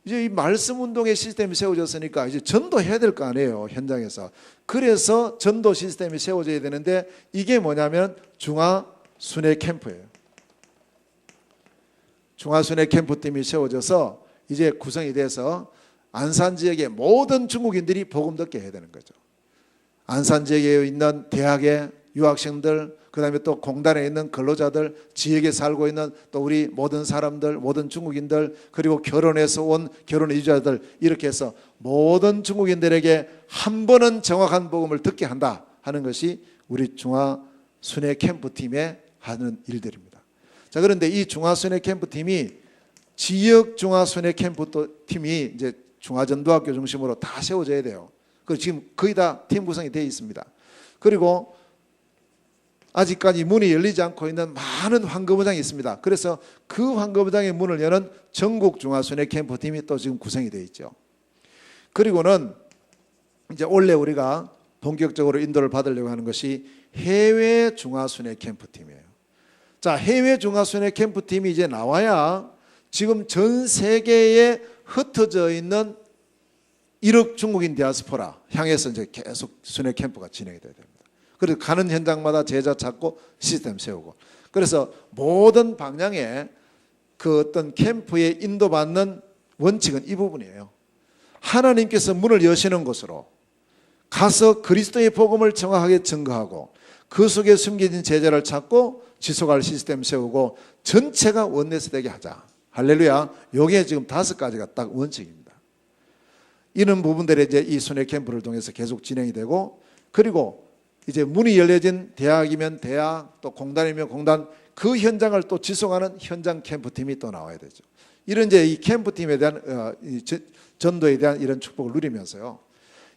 Speaker 2: 이제 이 말씀 운동의 시스템이 세워졌으니까 이제 전도해야 될 거 아니에요, 현장에서. 그래서 전도 시스템이 세워져야 되는데 이게 뭐냐면 중화순회 캠프예요. 중화순회 캠프팀이 세워져서 이제 구성이 돼서 안산 지역의 모든 중국인들이 복음 듣게 해야 되는 거죠. 안산 지역에 있는 대학의 유학생들, 그 다음에 또 공단에 있는 근로자들, 지역에 살고 있는 또 우리 모든 사람들, 모든 중국인들, 그리고 결혼해서 온 결혼 이주자들, 이렇게 해서 모든 중국인들에게 한 번은 정확한 복음을 듣게 한다 하는 것이 우리 중화순회 캠프팀의 하는 일들입니다. 자, 그런데 이 중화순회 캠프팀이 지역 중화순회 캠프팀이 이제 중화전도학교 중심으로 다 세워져야 돼요. 그리고 지금 거의 다 팀 구성이 되어 있습니다. 그리고 아직까지 문이 열리지 않고 있는 많은 황금어장이 있습니다. 그래서 그 황금어장의 문을 여는 전국 중화순회 캠프팀이 또 지금 구성이 되어 있죠. 그리고는 이제 원래 우리가 본격적으로 인도를 받으려고 하는 것이 해외 중화순회 캠프팀이에요. 자, 해외 중화순회 캠프팀이 이제 나와야 지금 전 세계에 흩어져 있는 1억 중국인 디아스포라 향해서 이제 계속 순회 캠프가 진행이 돼야 됩니다. 그래서 가는 현장마다 제자 찾고 시스템 세우고, 그래서 모든 방향에 그 어떤 캠프에 인도받는 원칙은 이 부분이에요. 하나님께서 문을 여시는 곳으로 가서 그리스도의 복음을 정확하게 증거하고 그 속에 숨겨진 제자를 찾고 지속할 시스템 세우고 전체가 원내스 되게 하자. 할렐루야. 요게 지금 5가지가 딱 원칙입니다. 이런 부분들이 이제 이 순회 캠프를 통해서 계속 진행이 되고, 그리고 이제 문이 열려진 대학이면 대학, 또 공단이면 공단, 그 현장을 또 지속하는 현장 캠프팀이 또 나와야 되죠. 이런 이제 이 캠프팀에 대한 전도에 대한 이런 축복을 누리면서요.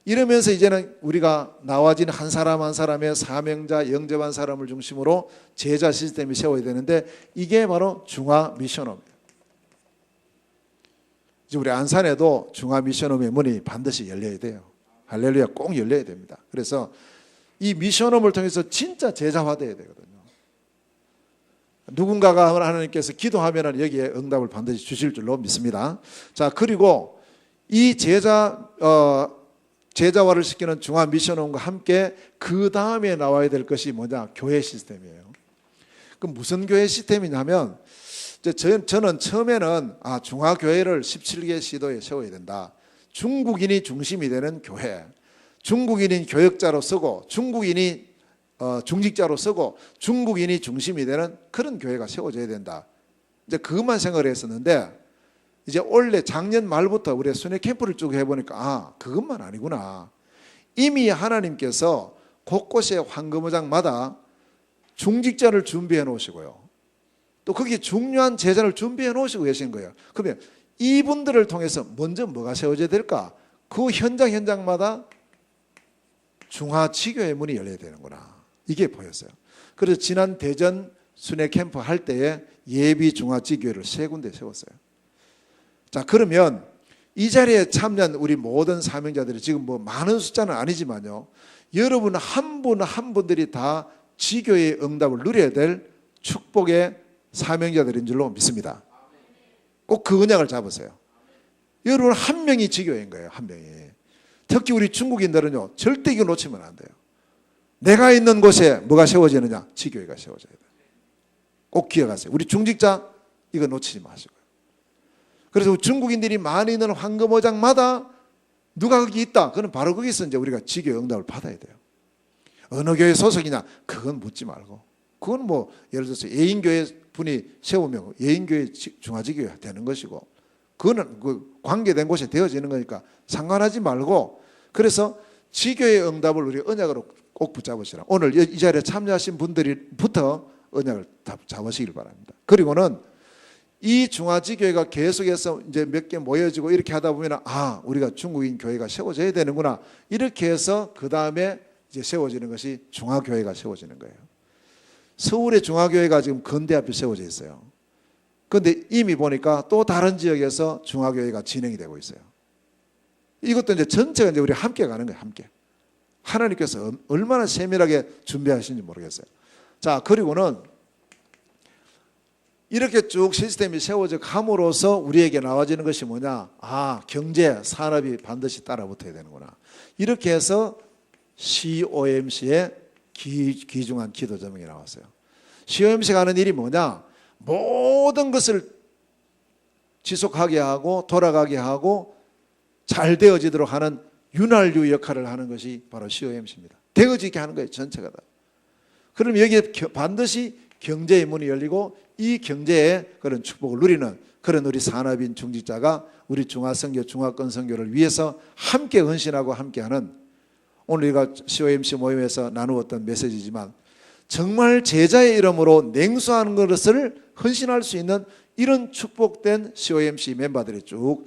Speaker 2: 이러면서 이제는 우리가 나와진 한 사람 한 사람의 사명자, 영접한 사람을 중심으로 제자 시스템이 세워야 되는데, 이게 바로 중화 미션홈입니다. 이제 우리 안산에도 중화 미션홈의 문이 반드시 열려야 돼요. 할렐루야. 꼭 열려야 됩니다. 그래서 이 미션홈을 통해서 진짜 제자화돼야 되거든요. 누군가가 하나님께서 기도하면 여기에 응답을 반드시 주실 줄로 믿습니다. 자, 그리고 이 제자화를 시키는 중화 미션홈과 함께 그 다음에 나와야 될 것이 뭐냐? 교회 시스템이에요. 그럼 무슨 교회 시스템이냐면, 저는 처음에는 중화교회를 17개 시도에 세워야 된다. 중국인이 중심이 되는 교회, 중국인이 교역자로 쓰고 중국인이 중직자로 쓰고 중국인이 중심이 되는 그런 교회가 세워져야 된다. 이제 그것만 생각을 했었는데, 이제 올해 작년 말부터 우리 순회 캠프를 쭉 해보니까 그것만 아니구나. 이미 하나님께서 곳곳에 황금어장마다 중직자를 준비해 놓으시고요, 또 거기에 중요한 제자를 준비해 놓으시고 계신 거예요. 그러면 이분들을 통해서 먼저 뭐가 세워져야 될까? 그 현장마다 중화지교의 문이 열려야 되는구나. 이게 보였어요. 그래서 지난 대전 순회 캠프 할 때에 예비 중화지교회를 3군데 세웠어요. 자, 그러면 이 자리에 참여한 우리 모든 사명자들이 지금 뭐 많은 숫자는 아니지만요, 여러분 한 분 한 분들이 다 지교의 응답을 누려야 될 축복의 사명자들인 줄로 믿습니다. 꼭 그 언약을 잡으세요. 여러분 한 명이 지교인 거예요. 한 명이. 특히 우리 중국인들은요, 절대 이거 놓치면 안 돼요. 내가 있는 곳에 뭐가 세워지느냐? 지교회가 세워져야 돼요. 꼭 기억하세요. 우리 중직자 이거 놓치지 마시고요. 그래서 중국인들이 많이 있는 황금어장마다 누가 거기 있다, 그건 바로 거기서 이제 우리가 지교회 응답을 받아야 돼요. 어느 교회 소속이냐? 그건 묻지 말고, 그건 뭐 예를 들어서 예인교회 분이 세우면 예인교회 중화지교회가 되는 것이고, 그거는 그 관계된 곳에 되어지는 거니까 상관하지 말고, 그래서 지교의 응답을 우리 언약으로 꼭 붙잡으시라. 오늘 이 자리에 참여하신 분들부터 언약을 잡으시길 바랍니다. 그리고는 이 중화지교회가 계속해서 이제 몇 개 모여지고 이렇게 하다 보면 우리가 중국인 교회가 세워져야 되는구나, 이렇게 해서 그 다음에 이제 세워지는 것이 중화교회가 세워지는 거예요. 서울의 중화교회가 지금 건대 앞에 세워져 있어요. 그런데 이미 보니까 또 다른 지역에서 중화교회가 진행이 되고 있어요. 이것도 이제 전체가 이제 우리 함께 가는 거예요. 함께. 하나님께서 얼마나 세밀하게 준비하시는지 모르겠어요. 자, 그리고는 이렇게 쭉 시스템이 세워져 감으로써 우리에게 나와지는 것이 뭐냐? 경제, 산업이 반드시 따라 붙어야 되는구나. 이렇게 해서 COMC의 귀중한 기도 제목이 나왔어요. COMC가 하는 일이 뭐냐? 모든 것을 지속하게 하고 돌아가게 하고 잘 되어지도록 하는 윤활유 역할을 하는 것이 바로 COMC입니다. 되어지게 하는 거예요. 전체가 다. 그럼 여기에 반드시 경제의 문이 열리고 이 경제의 그런 축복을 누리는 그런 우리 산업인 중직자가 우리 중화선교, 중화권 선교를 위해서 함께 헌신하고 함께하는, 오늘 우리가 COMC 모임에서 나누었던 메시지지만 정말 제자의 이름으로 냉수하는 것을 헌신할 수 있는 이런 축복된 COMC 멤버들이 쭉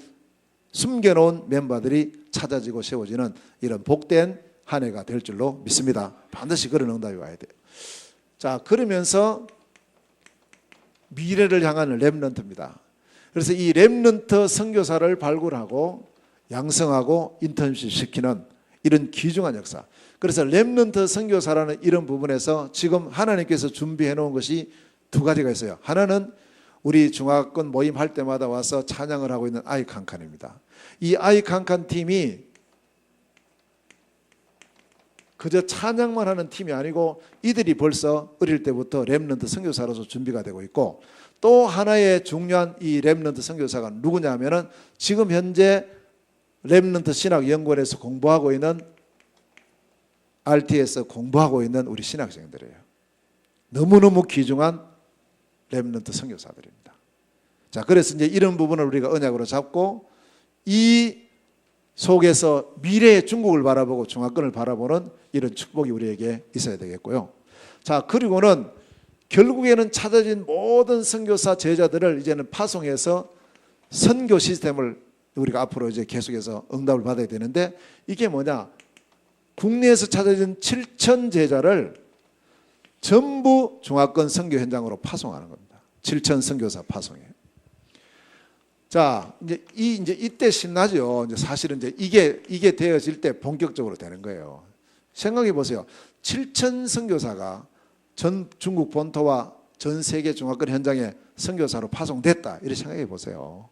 Speaker 2: 숨겨놓은 멤버들이 찾아지고 세워지는 이런 복된 한 해가 될 줄로 믿습니다. 반드시 그런 응답이 와야 돼요. 자, 그러면서 미래를 향하는 렘넌트입니다. 그래서 이 렘넌트 선교사를 발굴하고 양성하고 인턴십 시키는 이런 귀중한 역사. 그래서 렘넌트 선교사라는 이런 부분에서 지금 하나님께서 준비해 놓은 것이 2가지가 있어요. 하나는 우리 중화권 모임 할 때마다 와서 찬양을 하고 있는 아이칸칸입니다. 이 아이칸칸 팀이 그저 찬양만 하는 팀이 아니고 이들이 벌써 어릴 때부터 렘넌트 선교사로서 준비가 되고 있고, 또 하나의 중요한 이 렘넌트 선교사가 누구냐면은 지금 현재 렘넌트 신학연구원에서 공부하고 있는 RT에서 공부하고 있는 우리 신학생들이에요. 너무너무 귀중한 렘넌트 선교사들입니다. 자, 그래서 이제 이런 부분을 우리가 언약으로 잡고 이 속에서 미래의 중국을 바라보고 중화권을 바라보는 이런 축복이 우리에게 있어야 되겠고요. 자, 그리고는 결국에는 찾아진 모든 선교사 제자들을 이제는 파송해서 선교 시스템을 우리가 앞으로 이제 계속해서 응답을 받아야 되는데, 이게 뭐냐? 국내에서 찾아진 7천 제자를 전부 중화권 선교 현장으로 파송하는 겁니다. 7천 선교사 파송이에요. 자, 이제 이때 신나죠. 이제 사실은 이제 이게 되어질 때 본격적으로 되는 거예요. 생각해 보세요. 7천 선교사가 전 중국 본토와 전 세계 중화권 현장에 선교사로 파송됐다. 이렇게 생각해 보세요.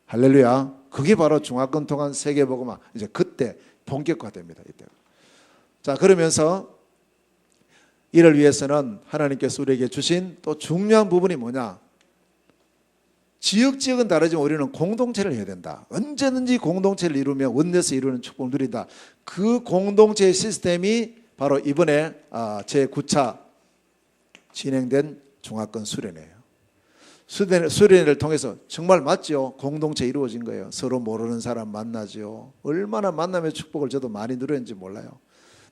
Speaker 2: 할렐루야. 그게 바로 중화권 통한 세계복음화. 이제 그때 본격화됩니다. 이때. 자, 그러면서 이를 위해서는 하나님께서 우리에게 주신 또 중요한 부분이 뭐냐? 지역은 다르지만 우리는 공동체를 해야 된다. 언제든지 공동체를 이루며 원내에서 이루는 축복을 누린다. 그 공동체의 시스템이 바로 이번에 제9차 진행된 중화권 수련회예요. 수련회를 통해서 정말 맞죠? 공동체 이루어진 거예요. 서로 모르는 사람 만나죠. 얼마나 만남의 축복을 저도 많이 누렸는지 몰라요.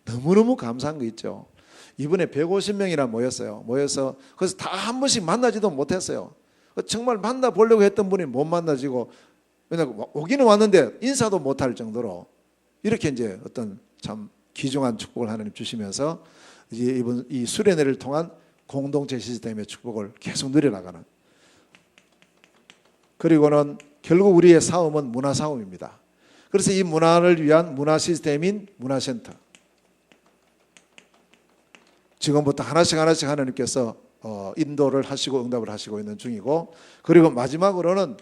Speaker 2: 너무너무 감사한 거 있죠. 이번에 150명이나 모였어요. 모여서 그래서 다 한 번씩 만나지도 못했어요. 정말 만나보려고 했던 분이 못 만나지고, 왜냐하면 오기는 왔는데 인사도 못할 정도로 이렇게 이제 어떤 참 귀중한 축복을 하나님 주시면서 이제 이번 이 수련회를 통한 공동체 시스템의 축복을 계속 누려나가는. 그리고는 결국 우리의 싸움은 문화 싸움입니다. 그래서 이 문화를 위한 문화 시스템인 문화센터, 지금부터 하나씩 하나님께서 인도를 하시고 응답을 하시고 있는 중이고, 그리고 마지막으로는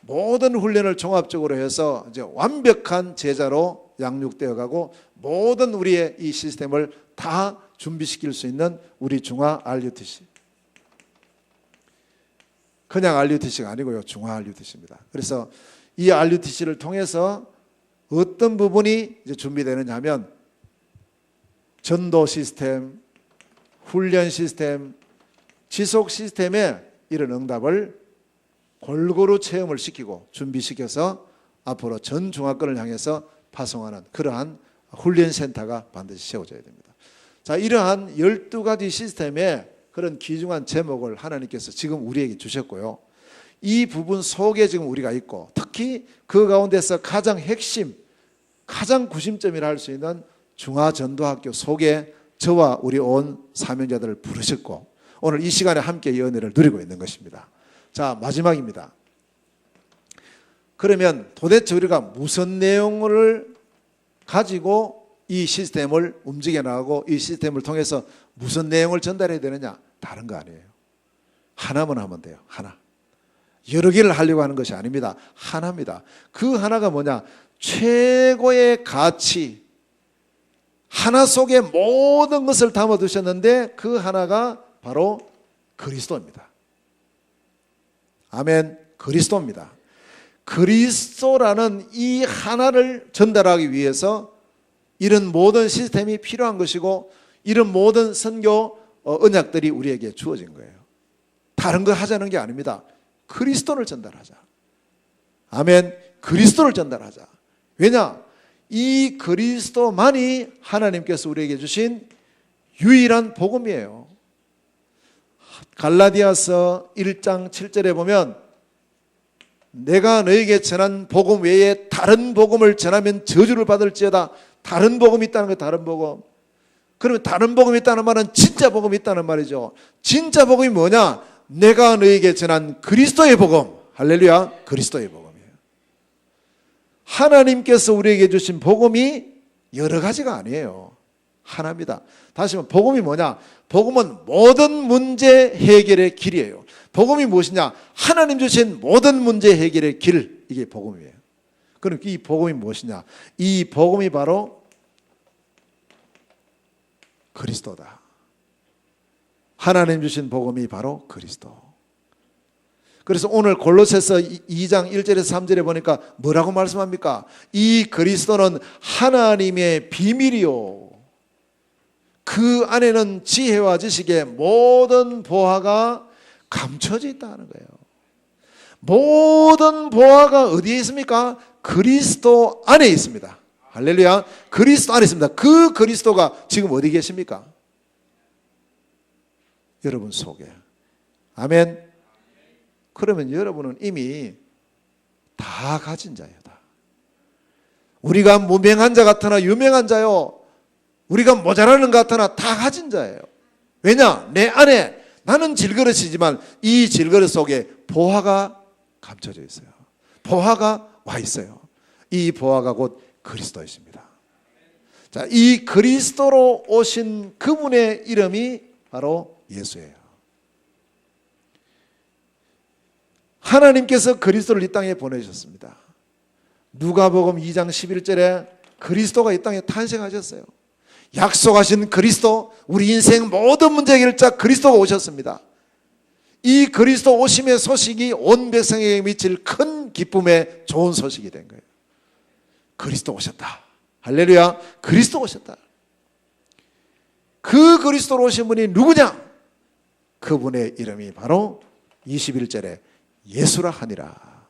Speaker 2: 모든 훈련을 종합적으로 해서 이제 완벽한 제자로 양육되어 가고 모든 우리의 이 시스템을 다 준비시킬 수 있는 우리 중화 RUTC. 그냥 RUTC가 아니고요. 중화 RUTC입니다. 그래서 이 RUTC를 통해서 어떤 부분이 이제 준비되느냐 하면 전도 시스템, 훈련 시스템, 지속 시스템에 이런 응답을 골고루 체험을 시키고 준비시켜서 앞으로 전 중화권을 향해서 파송하는 그러한 훈련센터가 반드시 세워져야 됩니다. 자, 이러한 12가지 시스템의 그런 귀중한 제목을 하나님께서 지금 우리에게 주셨고요. 이 부분 속에 지금 우리가 있고, 특히 그 가운데서 가장 핵심, 가장 구심점이라 할 수 있는 중화전도학교 속에 저와 우리 온 사명자들을 부르셨고 오늘 이 시간에 함께 이 은혜를 누리고 있는 것입니다. 자, 마지막입니다. 그러면 도대체 우리가 무슨 내용을 가지고 이 시스템을 움직여 나가고 이 시스템을 통해서 무슨 내용을 전달해야 되느냐? 다른 거 아니에요. 하나만 하면 돼요. 하나. 여러 개를 하려고 하는 것이 아닙니다. 하나입니다. 그 하나가 뭐냐? 최고의 가치, 하나 속에 모든 것을 담아두셨는데 그 하나가 바로 그리스도입니다. 아멘. 그리스도입니다. 그리스도라는 이 하나를 전달하기 위해서 이런 모든 시스템이 필요한 것이고 이런 모든 선교 언약들이 우리에게 주어진 거예요. 다른 거 하자는 게 아닙니다. 그리스도를 전달하자. 아멘. 그리스도를 전달하자. 왜냐? 이 그리스도만이 하나님께서 우리에게 주신 유일한 복음이에요. 갈라디아서 1장 7절에 보면 내가 너에게 전한 복음 외에 다른 복음을 전하면 저주를 받을지어다. 다른 복음이 있다는 거예요. 다른 복음. 그러면 다른 복음이 있다는 말은 진짜 복음이 있다는 말이죠. 진짜 복음이 뭐냐? 내가 너에게 전한 그리스도의 복음. 할렐루야. 그리스도의 복음이에요. 하나님께서 우리에게 주신 복음이 여러 가지가 아니에요. 하나입니다. 다시 말하면 복음이 뭐냐? 복음은 모든 문제 해결의 길이에요. 복음이 무엇이냐? 하나님 주신 모든 문제 해결의 길. 이게 복음이에요. 그럼 이 복음이 무엇이냐? 이 복음이 바로 그리스도다. 하나님 주신 복음이 바로 그리스도. 그래서 오늘 골로새서 2장 1절에서 3절에 보니까 뭐라고 말씀합니까? 이 그리스도는 하나님의 비밀이요, 그 안에는 지혜와 지식의 모든 보화가 감춰져 있다는 거예요. 모든 보화가 어디에 있습니까? 그리스도 안에 있습니다. 할렐루야. 그리스도 안에 있습니다. 그 그리스도가 지금 어디 계십니까? 여러분 속에. 아멘. 그러면 여러분은 이미 다 가진 자예요. 다. 우리가 무명한 자 같으나 유명한 자요, 우리가 모자라는 것 같으나 다 가진 자예요. 왜냐? 내 안에 나는 질그릇이지만 이 질그릇 속에 보화가 감춰져 있어요. 보화가 와 있어요. 이 보화가 곧 그리스도이십니다. 자, 이 그리스도로 오신 그분의 이름이 바로 예수예요. 하나님께서 그리스도를 이 땅에 보내셨습니다. 누가복음 2장 11절에 그리스도가 이 땅에 탄생하셨어요. 약속하신 그리스도, 우리 인생 모든 문제 해결자 그리스도가 오셨습니다. 이 그리스도 오심의 소식이 온 백성에게 미칠 큰 기쁨의 좋은 소식이 된 거예요. 그리스도 오셨다. 할렐루야. 그리스도 오셨다. 그 그리스도로 오신 분이 누구냐? 그분의 이름이 바로 21절에 예수라 하니라.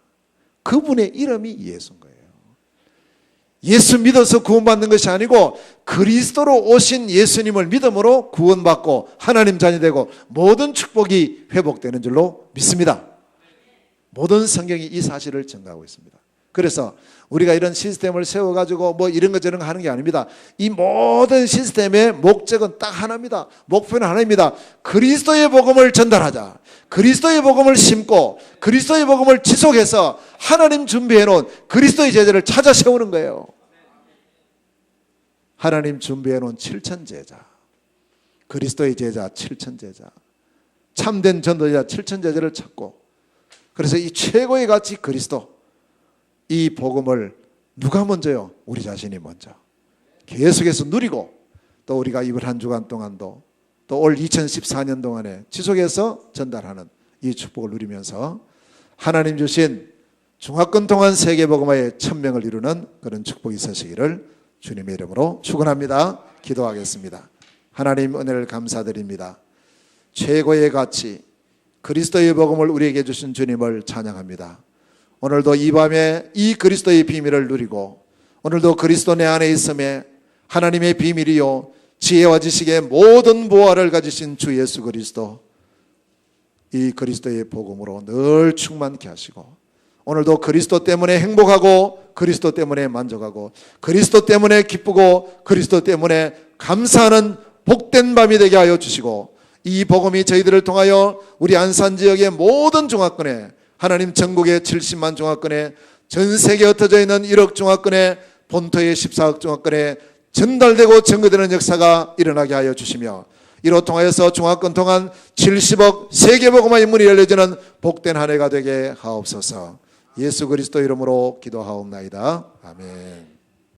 Speaker 2: 그분의 이름이 예수인 거예요. 예수 믿어서 구원받는 것이 아니고 그리스도로 오신 예수님을 믿음으로 구원받고 하나님 자녀 되고 모든 축복이 회복되는 줄로 믿습니다. 모든 성경이 이 사실을 증거하고 있습니다. 그래서 우리가 이런 시스템을 세워가지고 뭐 이런 거 저런 거 하는 게 아닙니다. 이 모든 시스템의 목적은 딱 하나입니다. 목표는 하나입니다. 그리스도의 복음을 전달하자. 그리스도의 복음을 심고 그리스도의 복음을 지속해서 하나님 준비해 놓은 그리스도의 제자를 찾아 세우는 거예요. 하나님 준비해 놓은 7천 제자, 그리스도의 제자 7천 제자, 참된 전도자 7천 제자를 찾고, 그래서 이 최고의 가치 그리스도, 이 복음을 누가 먼저요? 우리 자신이 먼저 계속해서 누리고, 또 우리가 이번 한 주간 동안도 또 올 2014년 동안에 지속해서 전달하는 이 축복을 누리면서 하나님 주신 중화권 동안 세계복음화의 1000명을 이루는 그런 축복이 있으시기를 주님의 이름으로 축원합니다. 기도하겠습니다. 하나님 은혜를 감사드립니다. 최고의 가치 그리스도의 복음을 우리에게 주신 주님을 찬양합니다. 오늘도 이 밤에 이 그리스도의 비밀을 누리고, 오늘도 그리스도 내 안에 있음에 하나님의 비밀이요 지혜와 지식의 모든 보화를 가지신 주 예수 그리스도, 이 그리스도의 복음으로 늘 충만케 하시고, 오늘도 그리스도 때문에 행복하고 그리스도 때문에 만족하고 그리스도 때문에 기쁘고 그리스도 때문에 감사하는 복된 밤이 되게 하여 주시고, 이 복음이 저희들을 통하여 우리 안산 지역의 모든 중화권에, 하나님 전국의 70만 중화권에, 전 세계에 흩어져 있는 1억 중화권에, 본토의 14억 중화권에 전달되고 전거되는 역사가 일어나게 하여 주시며, 이로 통하여서 중화권 동안 70억 세계복음화의 문이 열려지는 복된 한 해가 되게 하옵소서. 예수 그리스도 이름으로 기도하옵나이다. 아멘.